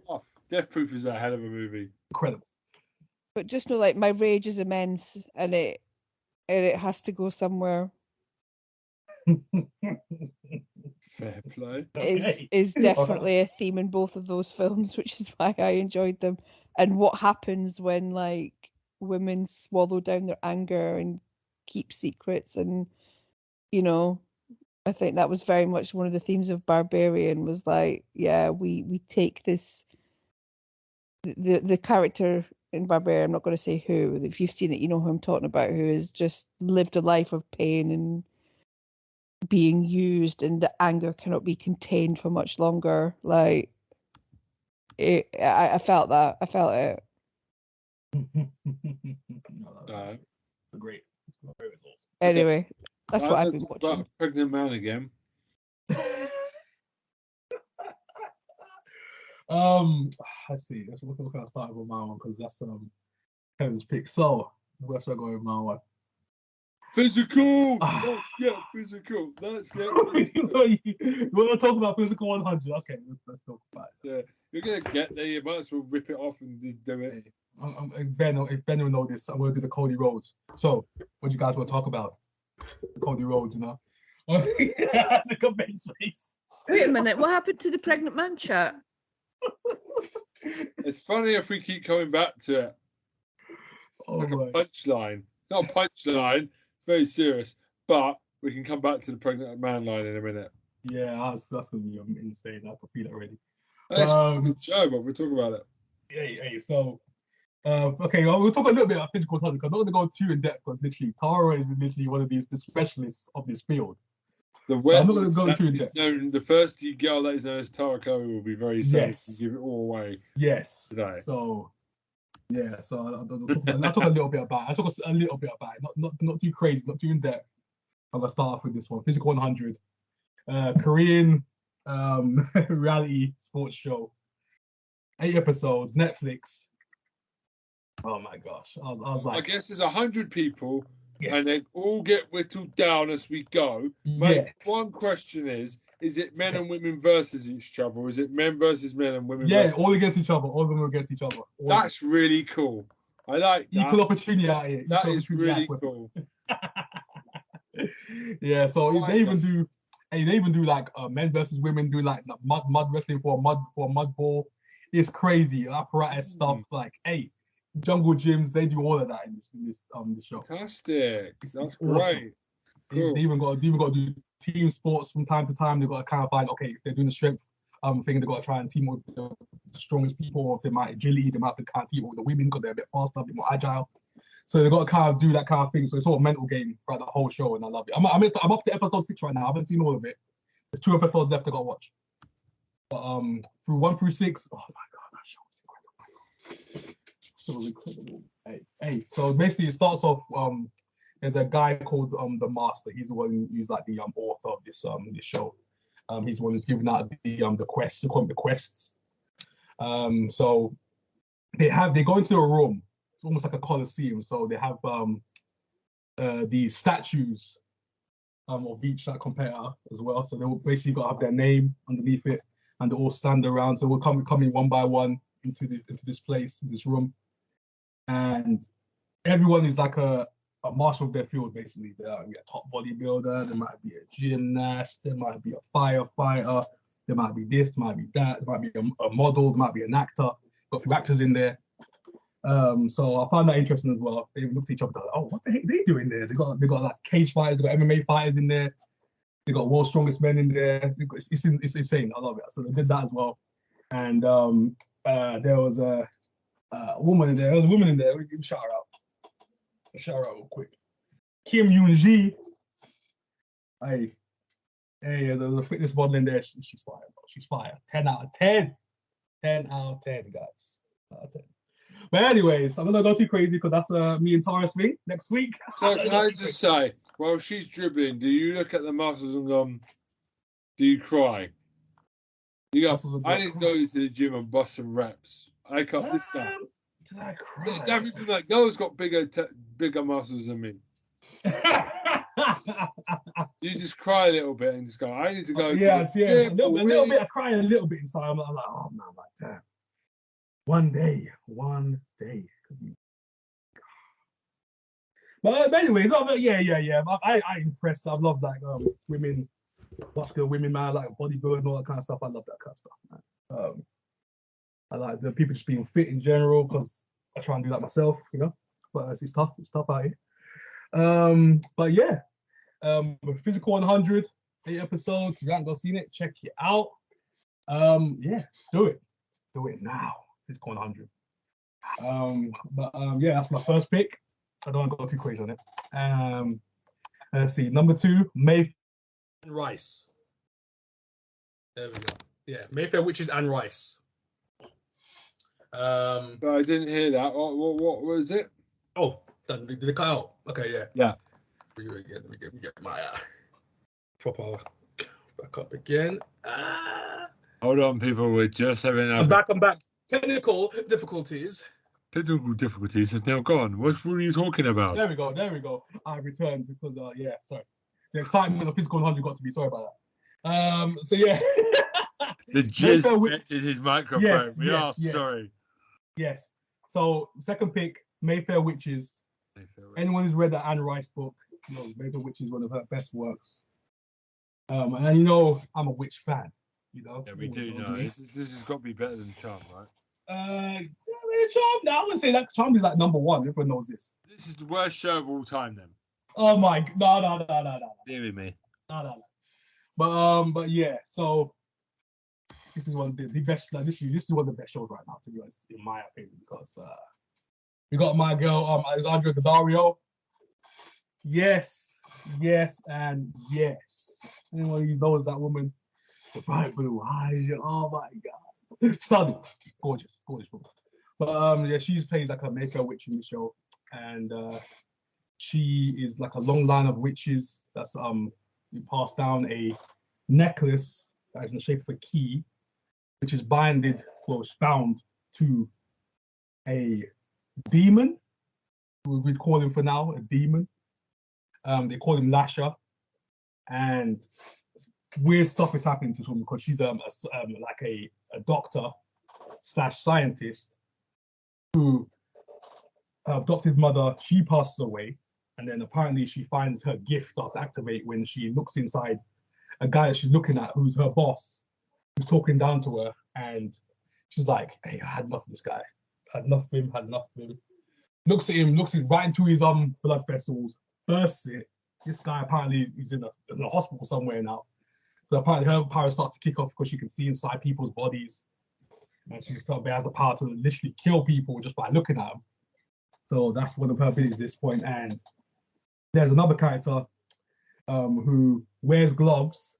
Off. Death Proof is a hell of a movie. Incredible. But just know, like, my rage is immense, and it has to go somewhere. Fair play. Is definitely a theme in both of those films, which is why I enjoyed them. And what happens when like women swallow down their anger and keep secrets, and you know, I think that was very much one of the themes of Barbarian. Was like, yeah, we take this. The character in Barbarian, I'm not going to say who. If you've seen it, you know who I'm talking about. Who has just lived a life of pain and being used, and the anger cannot be contained for much longer. Like I felt that. I felt it. Great. Anyway, that's what I've been watching. About Pregnant Man again. Let's see. We're gonna start with my one because that's Kevin's pick. So where should I go with my one? Physical. Let's get physical. You want to talk about Physical 100? Okay, let's talk about it. Yeah, you're gonna get there. You might as well rip it off and do it. If Ben will know this, I'm gonna do the Cody Rhodes. So, what do you guys want to talk about? The Cody Rhodes, you know? Look at Ben's face. Wait a minute. What happened to the Pregnant Man chat? It's funny if we keep coming back to it. Like a punchline. Not a punchline. It's very serious, but we can come back to the Pregnant Man line in a minute. Yeah, that's gonna be insane. I can feel it already. That's a good show, but we'll talk about it. Yeah. So, okay, we'll talk a little bit about physical touch because I'm not going to go too in depth because literally Tara is literally one of the specialists of this field. The first girl that is known as Tara Curry will be very sad to give it all away. Yes. Today. So. Yeah, so I'll talk a little bit about it. Not too crazy, not too in depth. I'm gonna start off with this one. Physical 100, Korean reality sports show, 8 episodes, Netflix. Oh my gosh, I was like, I guess there's 100 people and they all get whittled down as we go. My one question is it men and women versus each other, or is it men versus men and women versus... all against each other. All of them are against each other. That's really cool. I like that. Equal opportunity out here. That is really cool. Yeah, so they even do like men versus women, do like mud wrestling for a mud ball. It's crazy apparatus stuff. Like, hey, jungle gyms, they do all of that in this show. Fantastic. That's awesome. great. Cool. They even got to do team sports from time to time. They've got to kind of find, okay, if they're doing the strength thing, they've got to try and team with the strongest people. Or if they might agility, they might have to kind of team with the women because they're a bit faster, a bit more agile. So they've got to kind of do that kind of thing. So it's all a mental game throughout the whole show, and I love it. I'm up to episode 6 right now. I haven't seen all of it. There's 2 episodes left I got to watch. But through 1 through 6, oh my god, that show was incredible. Hey. So basically, it starts off. There's a guy called the Master. He's the one who's like the author of this show. He's the one who's giving out the quests. They call them the quests. So they go into a room. It's almost like a coliseum. So they have these statues of each competitor as well. So they will basically got to have their name underneath it, and they all stand around. So we'll come in one by one into this place, this room, and everyone is like a master of their field. Basically, there might be a top bodybuilder, there might be a gymnast, there might be a firefighter, there might be this, there might be that, there might be a model, there might be an actor. Got a few actors in there. So I found that interesting as well. They looked at each other, like, oh, what the heck are they doing there? They got like cage fighters, they got MMA fighters in there, they got world's strongest men in there. It's insane. I love it. So they did that as well. And there was a woman in there. There was a woman in there. We can shout her out. Shout her out real quick. Kim Yoon-ji. Hey, there's a fitness model in there. She's fire, bro. She's fire. 10 out of 10. 10 out of 10, guys. 10 out of 10. But anyways, I'm gonna go too crazy because that's me and Tara's thing next week. So can I just say, while she's dribbling, do you look at the muscles and go, do you cry? You go, I need to go to the gym and bust some reps. I can't this guy. Did I cry? That girl's got bigger muscles than me. You just cry a little bit and just go, I need to go. Yeah, a little bit. I cry a little bit inside. I'm like, oh man, I'm like, damn. One day. But anyways, yeah. I impressed. I love like women, muscular women, man, like bodybuilding and all that kind of stuff. I love that kind of stuff, man. I like the people just being fit in general because I try and do that myself, you know. But it's tough. It's tough out here. But yeah, Physical 100, 8 episodes. If you haven't seen it, check it out. Yeah, do it now. Physical 100. Yeah, that's my first pick. I don't want to go too crazy on it. Let's see. Number 2, Mayfair and Rice. There we go. Yeah, Mayfair Witches and Rice. I didn't hear that. What was it? Oh, did it cut out? Okay, yeah. Yeah. Let me get my proper back up again. Hold on, people. We're just having. I'm back. Technical difficulties. Technical difficulties has now gone. What were you talking about? There we go. I returned because sorry. The excitement of Physical 100 got to me. Sorry about that. So yeah. The jizz affected his microphone. Yes, we are sorry. Yes. So second pick, Mayfair Witches. Anyone who's read the Anne Rice book knows Mayfair Witches is one of her best works. And you know I'm a witch fan. You know. Yeah, we do know. This has got to be better than Charm, right? Charm. No, I wouldn't say that. Charm is like number 1. Everyone knows this. This is the worst show of all time, then. Oh my! No. Deal with me. No. But yeah. So this is one of the best. Like, this is one of the best shows right now, to be honest, in my opinion, because we got my girl Alexandra Daddario. Yes, and yes. Anyone who knows that woman, the bright blue eyes. Oh my god, stunning, gorgeous woman. But yeah, she plays like a Mayfair witch in the show, and she is like a long line of witches that's we pass down a necklace that is in the shape of a key, which is bound to a demon. We'd call him for now a demon. They call him Lasher, and weird stuff is happening to this woman because she's like a doctor slash scientist who her adopted mother, she passes away, and then apparently she finds her gift start to activate when she looks inside a guy that she's looking at, who's her boss, who's talking down to her, and she's like, "Hey, I had enough of this guy. Had enough of him. Had enough of him." Looks at him, looks right into his blood vessels, bursts it. This guy apparently is in a hospital somewhere now. So apparently her power starts to kick off because she can see inside people's bodies, and she has the power to literally kill people just by looking at them. So that's one of her abilities at this point. And there's another character who wears gloves,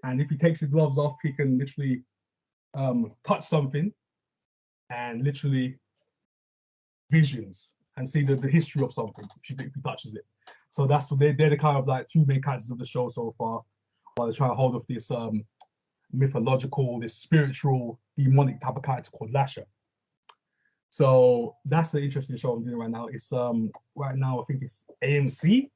and if he takes his gloves off, he can literally touch something and literally visions and see the history of something if he touches it. So that's what they're the kind of like two main characters of the show so far, while they're trying to hold off this mythological, this spiritual, demonic type of character called Lasher. So that's the interesting show I'm doing right now. It's right now I think it's AMC.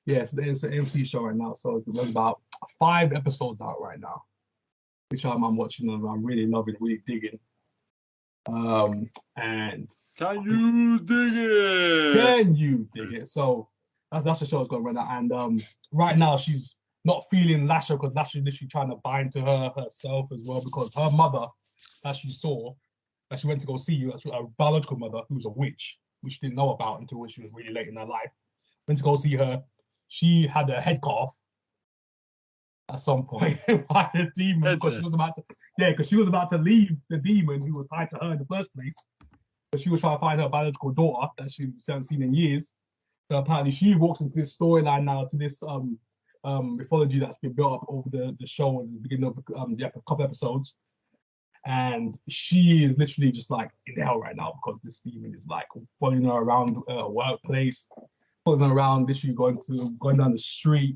Yes, it's an AMC show right now. So there's about 5 episodes out right now, which I'm watching and I'm really loving, really digging. And can you dig it? Can you dig it? So that's the show that's going right now. And right now she's not feeling Lasher because Lasher's literally trying to bind to her herself as well, because her mother that she saw, that she went to go see, a biological mother who's a witch, which she didn't know about until she was really late in her life. Went to go see her. She had her head cut off at some point by the demon because she was about to leave the demon who was tied to her in the first place. But she was trying to find her biological daughter that she hasn't seen in years. So apparently she walks into this storyline now, to this mythology that's been built up over the show at the beginning of the couple episodes. And she is literally just like in hell right now because this demon is like following her around her workplace, following her around, literally going down the street,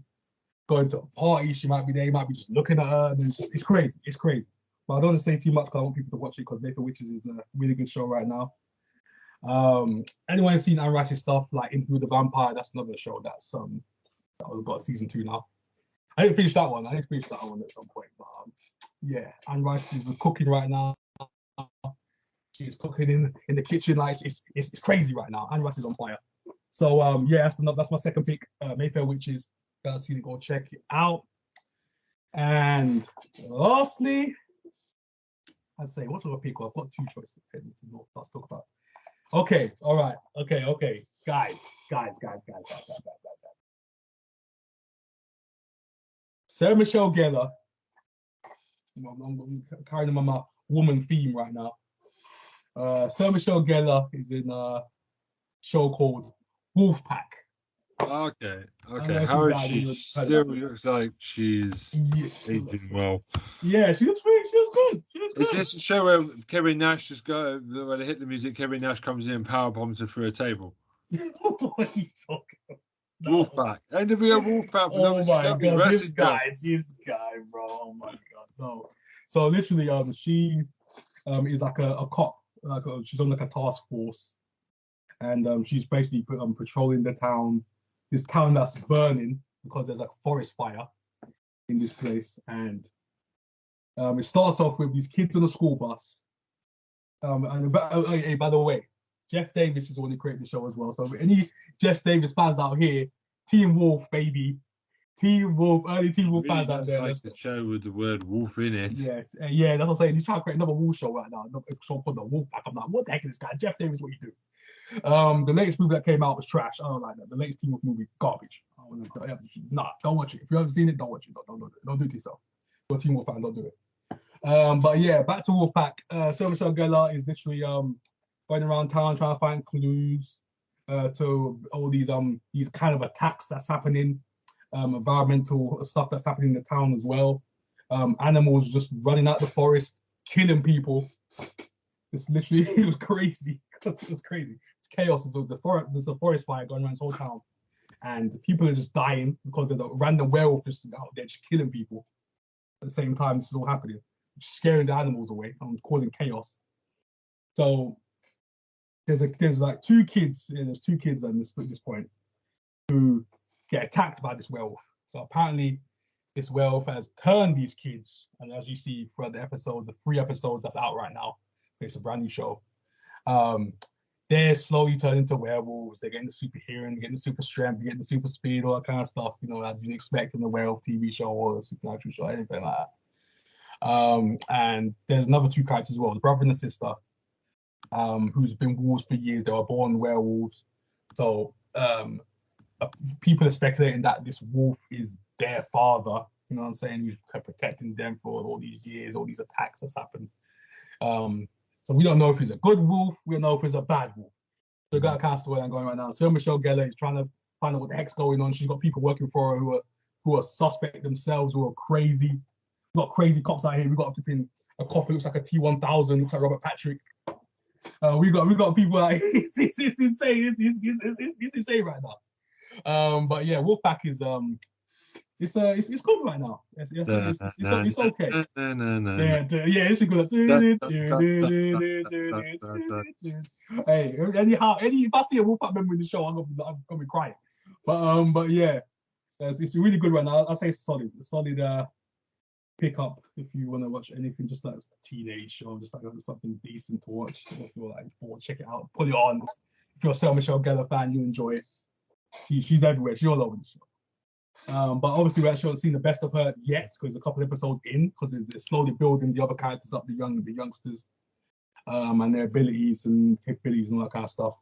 going to a party. She might be there, he might be just looking at her, and it's crazy. It's crazy. But I don't want to say too much because I want people to watch it, because Mayfair Witches is a really good show right now. Anyone who's seen unrighteous stuff like Interview with the Vampire, that's another show that's got season 2 now. I didn't finish that one. I need to finish that one at some point. But yeah, Anne Rice is cooking right now. She's cooking in the kitchen. Like it's crazy right now. Anne Rice is on fire. So yeah, that's my second pick. Mayfair Witches. Gotta see it. Go check it out. And lastly, I'd say what's my pick? I've got 2 choices. Let's talk about. Okay, all right. Okay, guys. Sarah Michelle Gellar. I'm carrying on my woman theme right now. Sarah Michelle Gellar is in a show called Wolfpack. Okay. How is she? Still looks like she's aging well. Yeah, she looks great. She looks good. Is this a show where Kerry Nash just when they hit the music, Kerry Nash comes in and power bombs her through a table? What are you talking about? No. Wolfpack. NWO Wolfpack. Oh my god, this guy, bro. Oh my god, no. So literally, she is like a cop. She's on like a task force, and she's basically patrolling the town. This town that's burning because there's like a forest fire in this place, and it starts off with these kids on a school bus. And by the way, Jeff Davis is the one who created the show as well. So any Jeff Davis fans out here, Team Wolf, baby. Team Wolf, early Team Wolf fans out there. Like the show with the word wolf in it. Yeah, that's what I'm saying. He's trying to create another wolf show right now. Another show called the Wolfpack. I'm like, what the heck is this guy? Jeff Davis, what you do? The latest movie that came out was trash. I don't like that. The latest Team Wolf movie, garbage. Don't watch it. If you haven't seen it, don't watch it. Don't do it to yourself. If you're a Team Wolf fan, don't do it. But yeah, back to Wolfpack. Sarah Michelle Gellar is literally going around town trying to find clues to all these kind of attacks that's happening, environmental stuff that's happening in the town as well. Animals just running out the forest, killing people. It's literally it was crazy. It was crazy. It's chaos. There's a forest fire going around this whole town, and people are just dying because there's a random werewolf just out there just killing people. At the same time, this is all happening, scaring the animals away and causing chaos. So there's like 2 kids. There's 2 kids at this point who get attacked by this werewolf. So apparently, this werewolf has turned these kids, and as you see throughout the episode, the 3 episodes that's out right now, it's a brand new show. They're slowly turning into werewolves. They're getting the super hearing, getting the super strength, getting the super speed, all that kind of stuff. You know, as you'd expect in a werewolf TV show or a supernatural show, anything like that. And there's another 2 characters as well, the brother and the sister, who's been wolves for years. They were born werewolves. So people are speculating that this wolf is their father. You know what I'm saying? Who's protecting them for all these years, all these attacks that's happened. So we don't know if he's a good wolf. We don't know if he's a bad wolf. So we got a cast away going right now. So Michelle Gellar is trying to find out what the heck's going on. She's got people working for her who are suspect themselves, who are crazy. We've got crazy cops out here. We got a cop who looks like a T-1000, looks like Robert Patrick. We got people out here. It's insane. It's insane right now. But yeah, Wolfpack is it's good right now. It's okay. Yeah, it's good. Hey, anyhow, if I see a Wolfpack member in the show, I'm gonna be crying. But yeah, it's really good right now. I'll say it's solid pick up if you want to watch anything just like a teenage show, just like something decent to watch. If you're like, check it out, put it on. If you're a Sarah Michelle Gellar fan, you enjoy it. She's everywhere. She's all over the show. But obviously we actually haven't seen the best of her yet because a couple episodes in, because it's slowly building the other characters up, the youngsters, and their abilities and capabilities and all that kind of stuff.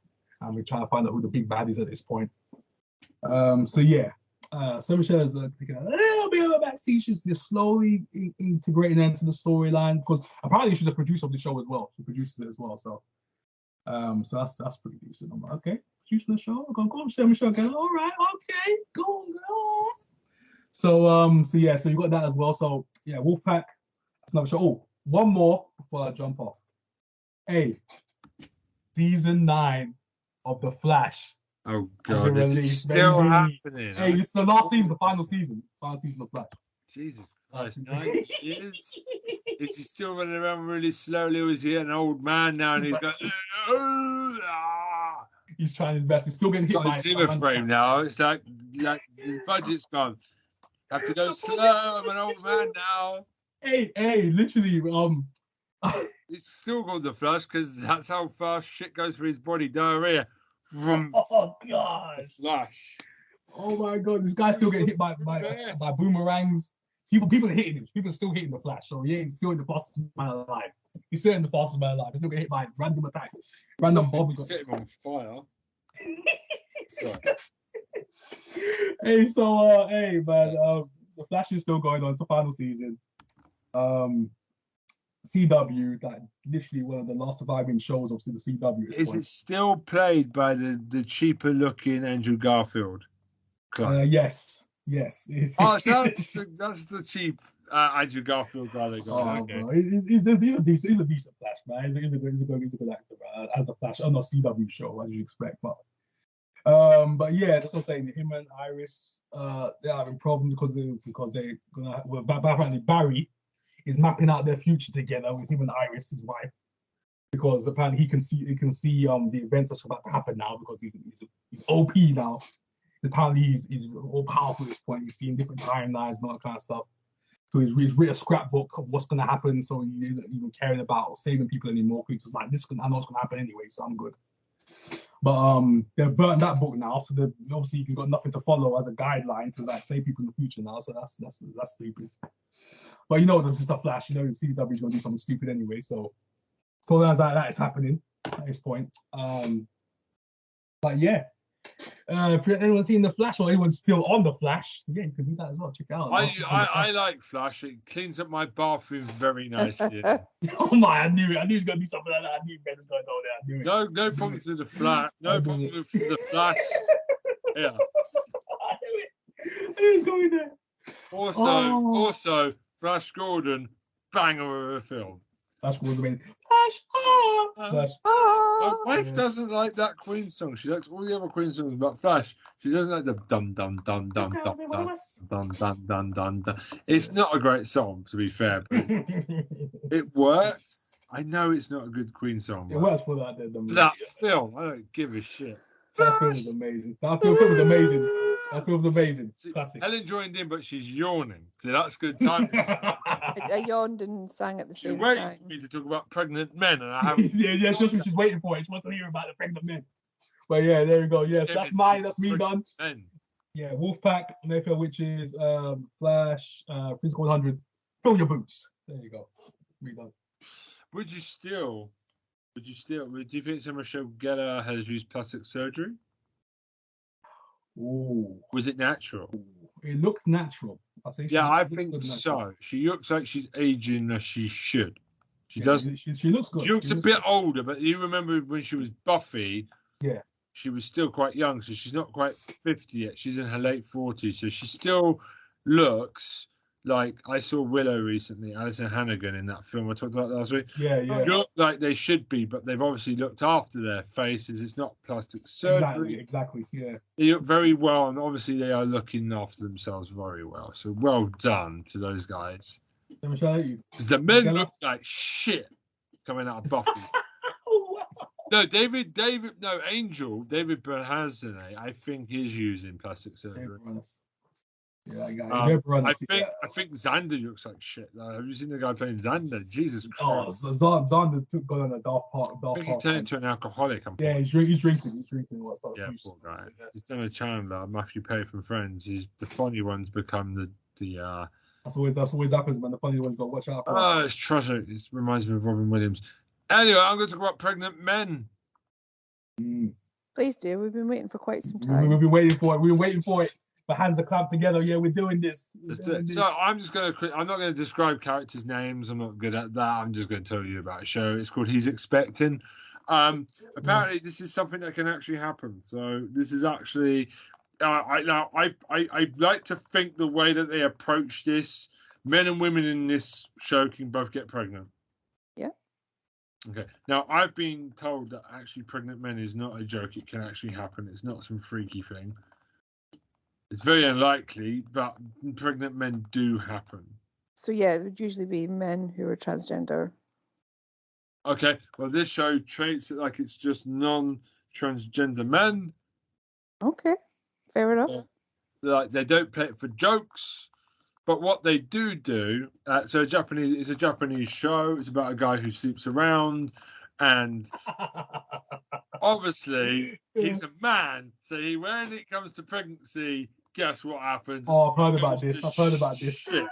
And we're trying to find out who the big bad is at this point. So yeah, so Michelle is taking a little bit of a backseat. She's just slowly integrating into the storyline because apparently she's a producer of the show as well. She produces it as well. So, so that's pretty decent. I'm like, okay. Producing the show. Go on, Michelle. Go, all right, okay, go on. So yeah, so you got that as well. So yeah, Wolfpack. That's another show. Oh, one more before I jump off. Hey, season 9 of The Flash. Oh God, is it still happening? Hey, it's the last season, the final season of Flash. Jesus Christ, 9 years? Is he still running around really slowly, or is he an old man now and he's going? He's trying his best. He's still getting hit by a Zimmer frame now. It's like his budget's gone. Have to go slow. I'm an old man now. Hey, literally. He's still got the Flash because that's how fast shit goes through his body. Diarrhea. Oh gosh. Flash. Oh my God, this guy's still getting hit by boomerangs. People are hitting him. People are still hitting the Flash. So yeah, he's still in the fastest man alive. He's still in the fastest man alive. He's still getting hit by random attacks. Random bombs. Set him on fire. Hey, so hey man, the Flash is still going on. It's the final season. CW, like literally one of the last surviving shows, obviously the CW. Is it still played by the cheaper looking Andrew Garfield? Yes. Oh, so that's the cheap Andrew Garfield guy they got. Okay. He's a decent Flash, man. He's a good actor, man, as the Flash on a CW show, as you expect. But yeah, that's what I'm saying. Him and Iris, they're having problems because they're gonna. Well, apparently Barry is mapping out their future together with him and Iris, his wife, because apparently he can see the events that's about to happen now because he's OP now. Apparently he's all powerful at this point. He's seeing different timelines and all that kind of stuff. So he's written a scrapbook of what's going to happen. So he isn't even caring about saving people anymore. He's just like, I know it's going to happen anyway, so I'm good. But they've burnt that book now, so obviously you've got nothing to follow as a guideline to like save people in the future now. So that's stupid. But you know, there's just a Flash. You know, CW is going to do something stupid anyway. So storylines like that is happening at this point. But yeah. If anyone's seen The Flash or anyone's still on The Flash, yeah, you can do that as well. Check it out. I like Flash. It cleans up my bathroom very nicely. Oh my, I knew it. I knew he was going to do something like that. I knew Ben was going to go there. I knew it. No problems with The Flash. No problems with The Flash. Yeah. I knew it. I knew he was going there. Also, Flash Gordon, banger of a film. Flash Gordon, Flash. My wife doesn't like that Queen song. She likes all the other Queen songs about Flash. She doesn't like the dum dum dum dum dum dum dum dum dum dum. It's not a great song, to be fair, but it works. I know it's not a good Queen song. It works for that. That film, I don't give a shit. That film was amazing. That film was amazing. That film's amazing. Classic. Helen joined in, but she's yawning. So that's good time. I yawned and sang at the She's same waiting time. for me to talk about pregnant men, and I haven't. yeah, she's waiting for it. She wants to hear about the pregnant men. But yeah, there we go. Yes, that's mine. That's me done. Men. Yeah, Wolfpack, Mayfair Witches, Flash, Physical 100. Fill your boots. There you go. Me done. Do you think Sarah Michelle Gellar has used plastic surgery? Ooh. Was it natural? It looks natural. I think so. She looks like she's aging as she should. She doesn't. She looks good. She looks a bit older, but you remember when she was Buffy? Yeah. She was still quite young, so she's not quite 50 yet. She's in her late 40s, so she still looks like I saw Willow recently, Alison Hannigan in that film I talked about last week. Yeah. Look like they should be, but they've obviously looked after their faces. It's not plastic surgery. Exactly. Yeah. They look very well, and obviously they are looking after themselves very well. So well done to those guys. Because the men look like shit coming out of Buffy. No, David Bernhardsson, I think is using plastic surgery. Yeah, I think Xander looks like shit. Have you seen the guy playing Xander? Jesus Christ! Xander's gone on a dark part. I think he turned into an alcoholic. He's drinking. Yeah, poor guy. He's done a Chandler, Matthew Perry from Friends. The funny ones become the. That's always happens, man. The funny ones got to watch out for. Oh, it's tragic. It reminds me of Robin Williams. Anyway, I'm going to talk about pregnant men. Please do. We've been waiting for quite some time. We've been waiting for it. We've been waiting for it. The hands are clamped together. Yeah, we're doing this. So I'm not going to describe characters' names. I'm not good at that. I'm just going to tell you about a show. It's called He's Expecting. Apparently, this is something that can actually happen. So this is actually, I like to think the way that they approach this. Men and women in this show can both get pregnant. Yeah. Okay. Now, I've been told that actually pregnant men is not a joke. It can actually happen. It's not some freaky thing. It's very unlikely, but pregnant men do happen. So, yeah, it would usually be men who are transgender. Okay. Well, this show treats it like it's just non-transgender men. Okay. Fair enough. Like they don't play it for jokes. But what they do, so it's a Japanese show. It's about a guy who sleeps around, and obviously he's a man. So when it comes to pregnancy, guess what happens? Oh, I've heard about this. Shit.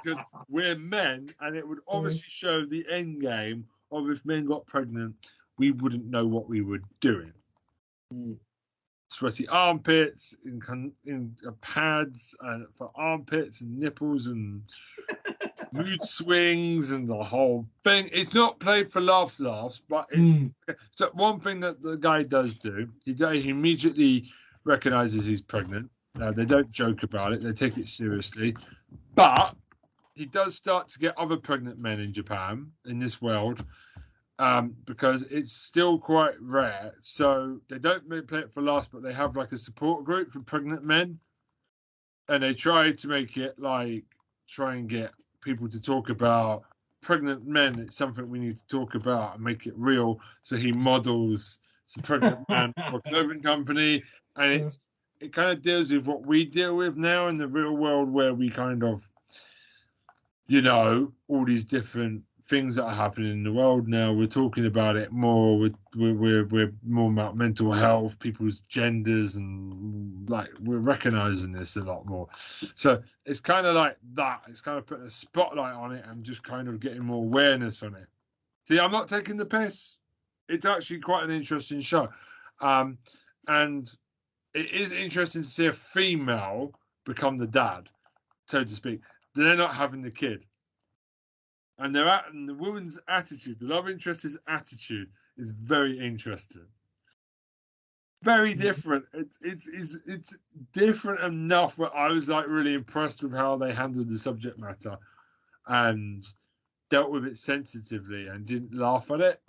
Because we're men, and it would obviously show the end game of if men got pregnant, we wouldn't know what we were doing. Sweaty armpits in pads for armpits and nipples and mood swings and the whole thing. It's not played for laughs, but so one thing that the guy does do, he immediately recognizes he's pregnant. They don't joke about it; they take it seriously. But he does start to get other pregnant men in Japan in this world. Because it's still quite rare. So they don't play it for laughs, but they have like a support group for pregnant men. And they try to make it try and get people to talk about pregnant men. It's something we need to talk about and make it real. So he models some pregnant man for a clothing company. And it kind of deals with what we deal with now in the real world, where we kind of, all these different things that are happening in the world now. We're talking about it more. We're more about mental health, people's genders, and we're recognizing this a lot more. So it's kind of like that. It's kind of putting a spotlight on it and just kind of getting more awareness on it. See, I'm not taking the piss. It's actually quite an interesting show, and it is interesting to see a female become the dad, so to speak. They're not having the kid. And the woman's attitude, the love interest's attitude, is very interesting. Very different. It's different enough where I was really impressed with how they handled the subject matter and dealt with it sensitively and didn't laugh at it.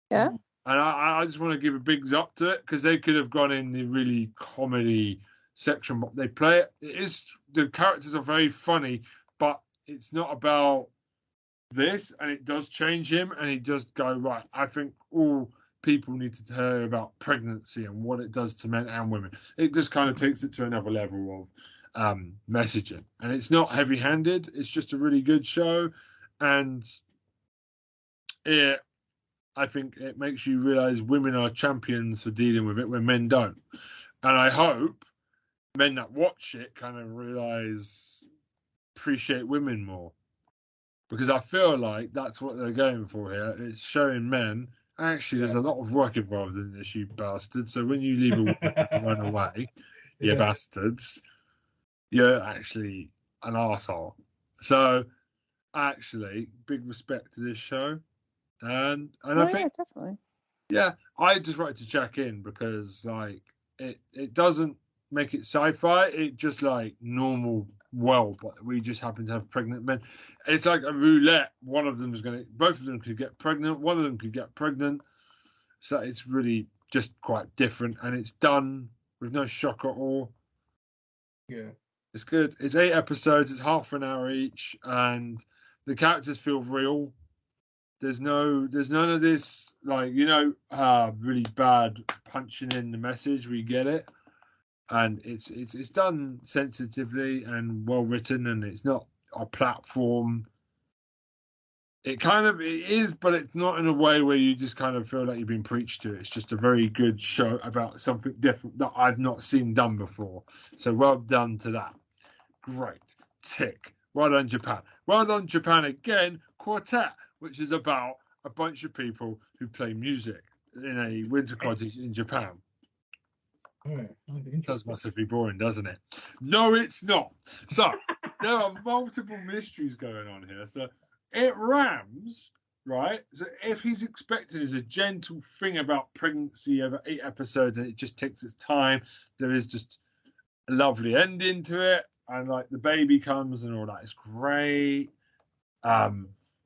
Yeah. And I just want to give a big up to it, because they could have gone in the really comedy section, but they play it. The characters are very funny, but it's not about this, and it does change him, and he does go, right, I think all people need to hear about pregnancy and what it does to men and women. It just kind of takes it to another level of messaging, and it's not heavy-handed. It's just a really good show, and I think it makes you realize women are champions for dealing with it when men don't. And I hope men that watch it kind of appreciate women more. Because I feel like that's what they're going for here. It's showing men, actually, there's a lot of work involved in this, you bastards. So when you leave a woman and run away, you bastards, you're actually an arsehole. So, actually, big respect to this show. And I think, definitely. yeah, I just wanted to check in because, like, it doesn't make it sci-fi. It just like normal world, but we just happen to have pregnant men. It's like a roulette. One of them is going to, both of them could get pregnant. One of them could get pregnant. So it's really just quite different, and it's done with no shock at all. Yeah, it's good. It's 8 episodes. It's half an hour each, and the characters feel real. There's none of this like really bad punching in the message. We get it, and it's done sensitively and well written, and it's not a platform. It is, but it's not in a way where you just kind of feel like you've been preached to. It's just a very good show about something different that I've not seen done before. So well done to that. Great. Tick. Well done, Japan. Well done, Japan again. Quartet, which is about a bunch of people who play music in a winter cottage in Japan. Does massively boring, doesn't it? No, it's not. So there are multiple mysteries going on here. So it rams, right? So if he's expecting is a gentle thing about pregnancy over 8 episodes and it just takes its time, there is just a lovely ending to it, and like the baby comes and all that. It's great.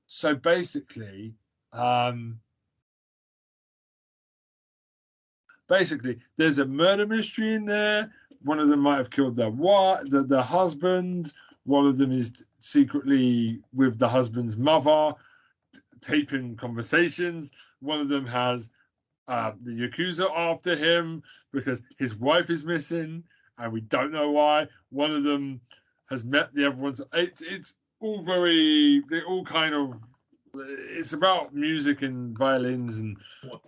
So basically, there's a murder mystery in there. One of them might have killed the husband. One of them is secretly with the husband's mother, taping conversations. One of them has the Yakuza after him because his wife is missing and we don't know why. One of them has met the other ones. It's all it's about music and violins and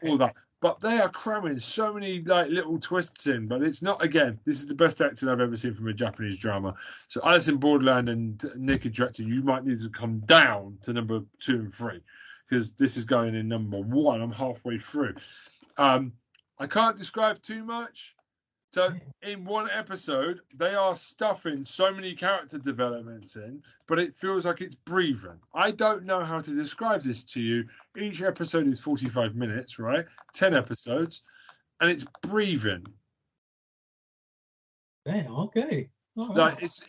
all that. But they are cramming so many like little twists in. But it's not, again, this is the best acting I've ever seen from a Japanese drama. So Alice in Borderland and Naked Director, you might need to come down to number 2 and 3 because this is going in number 1. I'm halfway through. I can't describe too much. So in one episode, they are stuffing so many character developments in, but it feels like it's breathing. I don't know how to describe this to you. Each episode is 45 minutes, right? 10 episodes, and it's breathing. Damn, okay. Like it's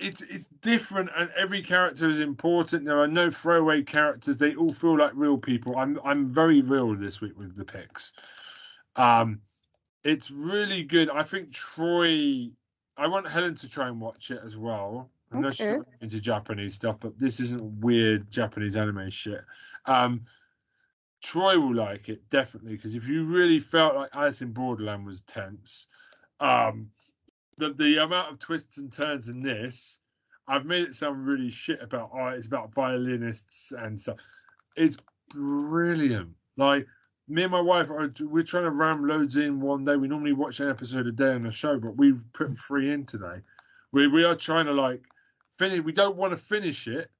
different, and every character is important. There are no throwaway characters. They all feel like real people. I'm very real this week with the picks. It's really good. I think I want Helen to try and watch it as well. I know she's not into Japanese stuff, but this isn't weird Japanese anime shit. Troy will like it, definitely, because if you really felt like Alice in Borderland was tense, the amount of twists and turns in this, I've made it sound really shit about, it's about violinists and stuff. It's brilliant. Like, me and my wife, we're trying to ram loads in one day. We normally watch an episode a day on the show, but we've put 3 in today. We are trying to like finish. We don't want to finish it,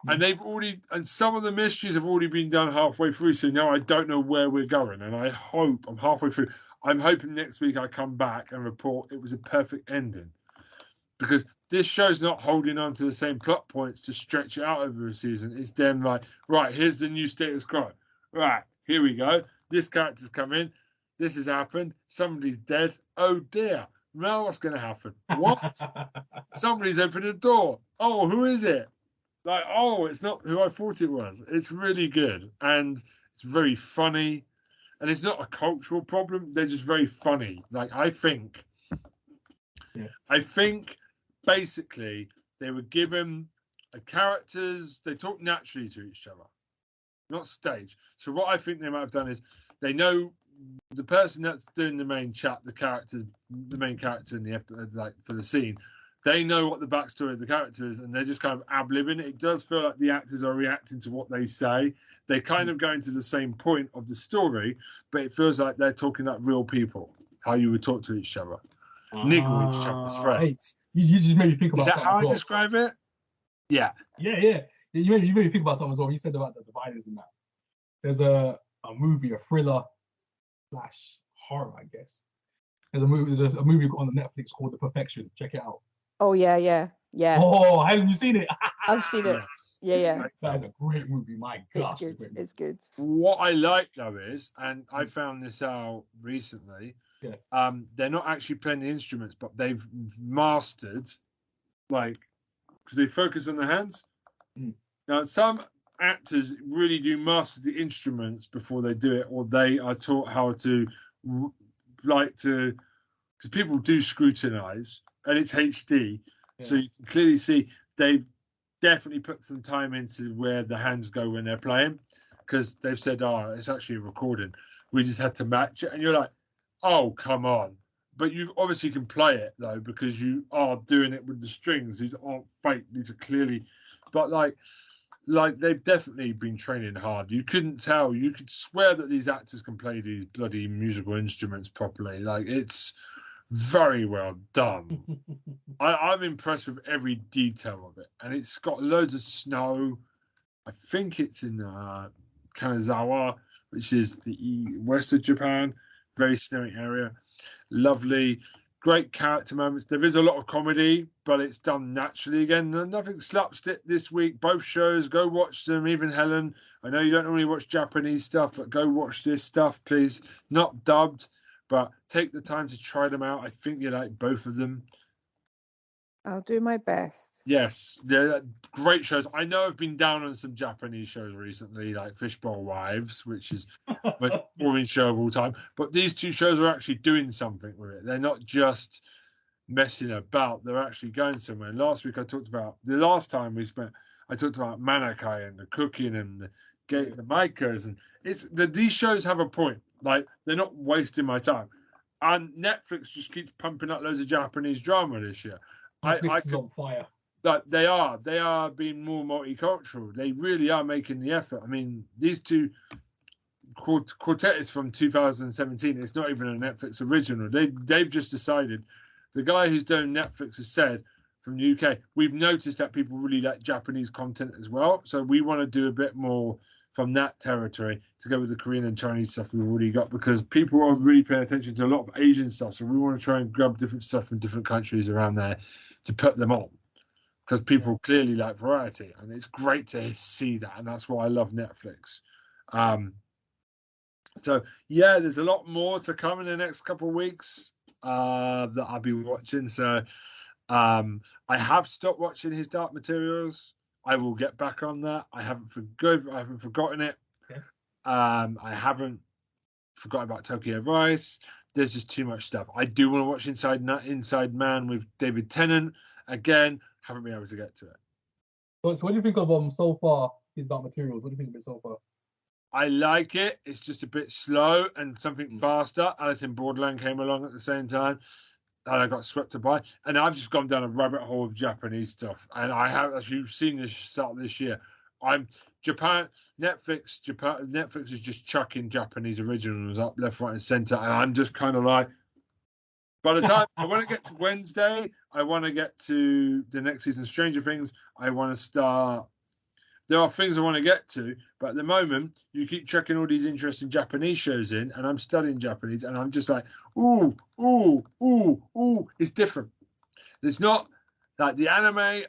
and some of the mysteries have already been done halfway through. So now I don't know where we're going, and I'm halfway through. I'm hoping next week I come back and report it was a perfect ending, because this show's not holding on to the same plot points to stretch it out over a season. It's them like, right, here's the new status quo. Right, here we go. This character's come in. This has happened. Somebody's dead. Oh dear. Now what's going to happen? What? Somebody's opened a door. Oh, who is it? Like, oh, it's not who I thought it was. It's really good. And it's very funny. And it's not a cultural problem. They're just very funny. Like, I think basically they were given characters, they talk naturally to each other, not stage. So what I think they might have done is they know the person that's doing the main chat, the main character in the episode, like for the scene, they know what the backstory of the character is, and they're just kind of ad-libbing it. It does feel like the actors are reacting to what they say. They kind of go into the same point of the story, but it feels like they're talking like real people, how you would talk to each other. Niggle each other's friends. You just made me think about Is that something how as I well. describe it? Yeah. Yeah. You made me think about something as well. You said about the violence and that. There's a movie, a thriller / horror, I guess. There's a movie on Netflix called The Perfection. Check it out. Oh yeah. Oh, haven't you seen it? I've seen it. Yeah. That is a great movie. My gosh, It's good. What I like though is, and I found this out recently. Yeah. They're not actually playing the instruments, but they've mastered, like, because they focus on the hands. Now, some actors really do master the instruments before they do it, or they are taught how to, because people do scrutinize, and it's HD, so you can clearly see they've definitely put some time into where the hands go when they're playing, because they've said, "Oh, it's actually a recording. We just had to match it," and you're like, "Oh, come on." But you obviously can play it though, because you are doing it with the strings. These aren't fake. These are clearly, but like they've definitely been training hard. You couldn't tell. You could swear that these actors can play these bloody musical instruments properly. Like, it's very well done. I'm impressed with every detail of it, and it's got loads of snow. I think it's in Kanazawa, which is the west of Japan. Very snowy area. Lovely, great character moments. There is a lot of comedy, but it's done naturally again. Nothing slapstick this week. Both shows, go watch them. Even Helen, I know you don't normally watch Japanese stuff, but go watch this stuff, please. Not dubbed, but take the time to try them out. I think you like both of them. I'll do my best. Yes, they're great shows. I know I've been down on some Japanese shows recently, like Fishbowl Wives, which is the most boring show of all time. But these two shows are actually doing something with it. They're not just messing about. They're actually going somewhere. And last week I talked about, the last time I talked about Manakai and the cooking and the makers. And these shows have a point. Like, they're not wasting my time. And Netflix just keeps pumping out loads of Japanese drama this year. Netflix is on fire. But they are being more multicultural. They really are making the effort. I mean, these two, Quartet is from 2017. It's not even a Netflix original. They've just decided. The guy who's doing Netflix has said, from the UK, we've noticed that people really like Japanese content as well. So we want to do a bit more from that territory to go with the Korean and Chinese stuff we've already got, because people are really paying attention to a lot of Asian stuff. So we want to try and grab different stuff from different countries around there to put them on, because people clearly like variety, and it's great to see that. And that's why I love Netflix. So yeah, there's a lot more to come in the next couple of weeks that I'll be watching. So I have stopped watching his Dark Materials. I will get back on that. I haven't forgotten it. Okay. I haven't forgotten about Tokyo Vice. There's just too much stuff. I do want to watch Inside Man with David Tennant. Again, haven't been able to get to it. So what do you think of so far, his Dark Materials? What do you think of it so far? I like it. It's just a bit slow and something faster. Alice in Borderland came along at the same time, and I got swept by. And I've just gone down a rabbit hole of Japanese stuff. And I have, as you've seen this start this year, Netflix is just chucking Japanese originals up left, right, and center. And I'm just kind of like, by the time I want to get to Wednesday, I want to get to the next season, Stranger Things. I want to start. There are things I want to get to, but at the moment, you keep checking all these interesting Japanese shows in, and I'm studying Japanese, and I'm just like, ooh, it's different. It's not like the anime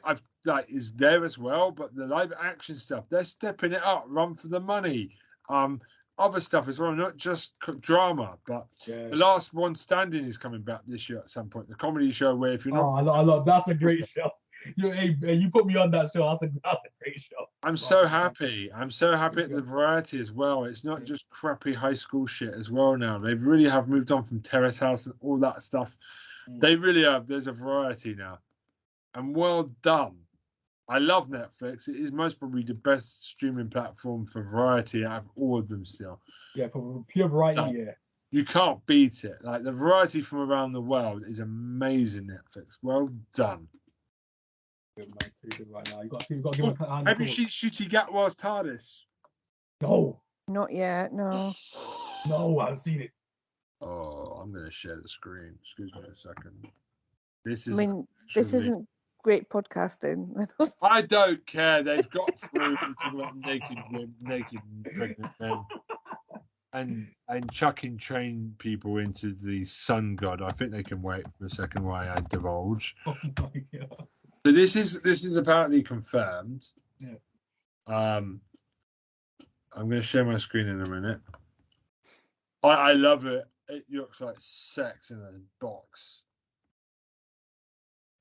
is there as well, but the live action stuff, they're stepping it up, run for the money. Other stuff as well, not just drama, but The Last One Standing is coming back this year at some point. The comedy show where if you're not, I love that's a great show. You put me on that show. That's a great show. I'm so happy. I'm so happy at the variety as well. It's not just crappy high school shit as well now. They really have moved on from Terrace House and all that stuff. They really have. There's a variety now. And well done. I love Netflix. It is most probably the best streaming platform for variety out of all of them still. Yeah, for pure variety, You can't beat it. Like, the variety from around the world is amazing, Netflix. Well done. Good, man. Too good right now. You got to give a hand. Have you seen Ncuti Gatwa's TARDIS? No. Not yet, no. No, I haven't seen it. Oh, I'm going to share the screen. Excuse me a second. This I is. mean, this isn't great podcasting. I don't care. They've got through to talk about naked pregnant men, and chucking trained people into the sun god. I think they can wait for a second while I divulge. Oh my God. So this is apparently confirmed. Yeah. I'm going to share my screen in a minute. I love it. It looks like sex in a box.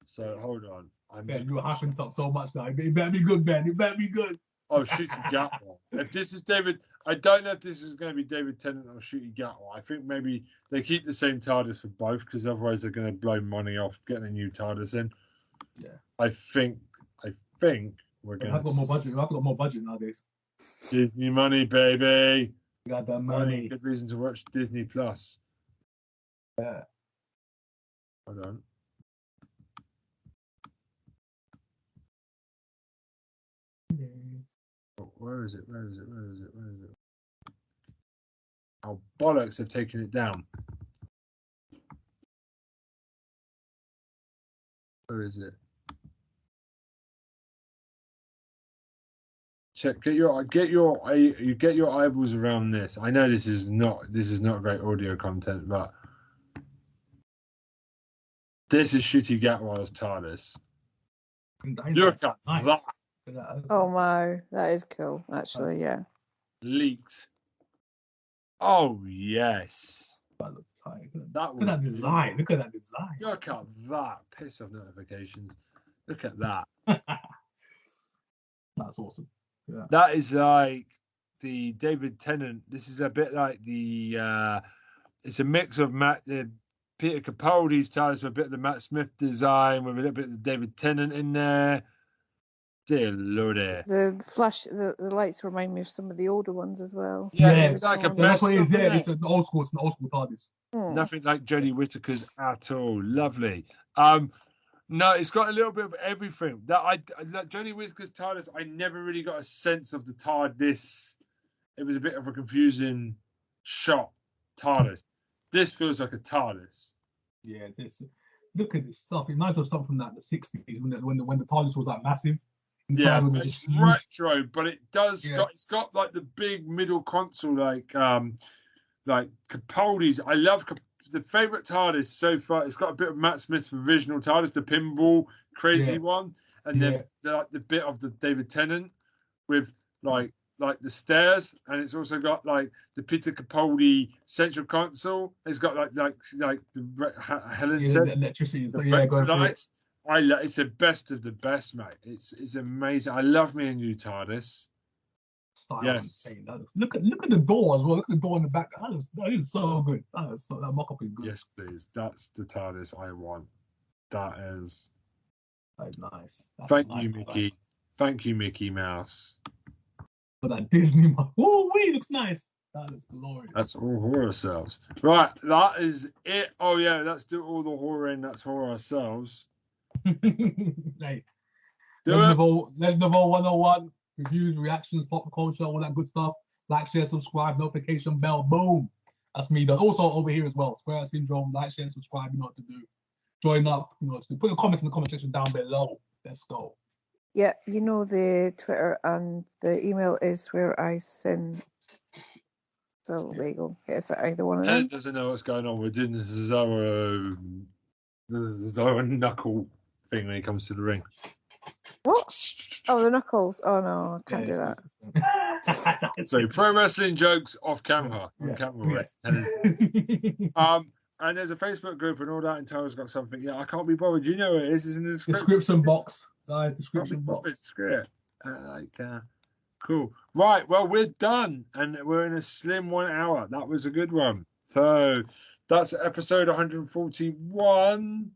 So hold on. Ben, you're hyping up so much now. It better be good, Ben. It better be good. Oh, Ncuti Gatwa. If this is David, I don't know if this is going to be David Tennant or Ncuti Gatwa. I think maybe they keep the same TARDIS for both, because otherwise they're going to blow money off getting a new TARDIS in. Yeah. I think we're going to. I've got more budget. I've got more budget nowadays. Disney money, baby. You got that money. Good reason to watch Disney Plus. Yeah. Hold on. Where is it? Oh, bollocks, they've taken it down. Where is it? Check. Get your eyeballs around this. I know this is not great audio content, but this is Ncuti Gatwa's TARDIS. Look at that. Oh my, that is cool, actually, yeah. Leaked. Oh yes. That looks tight. Look at that design. Look at that design. Look at that. Piss off notifications. Look at that. That's awesome. Yeah. That is like the David Tennant. This is a bit like the. It's a mix of Peter Capaldi's TARDIS with a bit of the Matt Smith design with a little bit of the David Tennant in there. Dear Lordy. The flash, the lights remind me of some of the older ones as well. Yeah, it's like a best. That's what it is. Yeah, it's an old school. It's an old school TARDIS. Nothing like Jodie Whittaker's at all. Lovely. No, it's got a little bit of everything. Jodie Whittaker's TARDIS, I never really got a sense of the TARDIS. It was a bit of a confusing shot TARDIS. This feels like a TARDIS. Yeah, look at this stuff. It might as well start from the 60s when the TARDIS was like massive. Yeah, it's retro, but it does. Yeah. It's got like the big middle console, like Capaldi's. I love the favorite TARDIS so far. It's got a bit of Matt Smith's original TARDIS, the pinball crazy one, and then the bit of the David Tennant with like the stairs, and it's also got like the Peter Capaldi central console. It's got like the Helen said, the electricity. The lights. It's the best of the best, mate. It's amazing. I love me a new TARDIS. Style. Yes. Look at the door as well. Look at the door in the back. That is so good. That mock-up is good. Yes, please. That's the TARDIS I want. That is nice. Thank you, Mickey. Thank you, Mickey Mouse. For that Disney. Oh, wait, looks nice. That is glorious. That's all horror ourselves. Right, that is it. Oh yeah, let's do all the horror in. That's horror ourselves. Hey, Legend of All 101, reviews, reactions, pop culture, all that good stuff. Like, share, subscribe, notification bell, boom. That's me done. Also over here as well, Square Syndrome. Like, share, subscribe. You know what to do. Join up. You know what to do. Put your comments in the comment section down below. Let's go. Yeah, you know the Twitter and the email is where I sin. So there you go. It's either one of them. Helen doesn't know what's going on. We're doing this is our knuckle thing when it comes to the ring. What? Oh, the knuckles. Oh no, I can't do that. So pro wrestling jokes off camera. On camera. Yes. And there's a Facebook group and all that, and Tara's got something. Yeah, I can't be bothered. You know what it is. It's in the description box. Guys, description box. Screw it. Cool. Right, well, we're done, and we're in a slim 1 hour. That was a good one. So that's episode 141.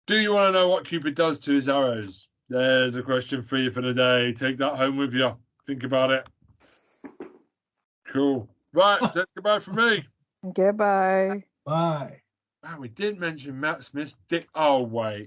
Do you want to know what Cupid does to his arrows? There's a question for you for the day. Take that home with you. Think about it. Cool. Right, that's goodbye from me. Goodbye. Bye. Man, we didn't mention Matt Smith's dick. Oh, wait.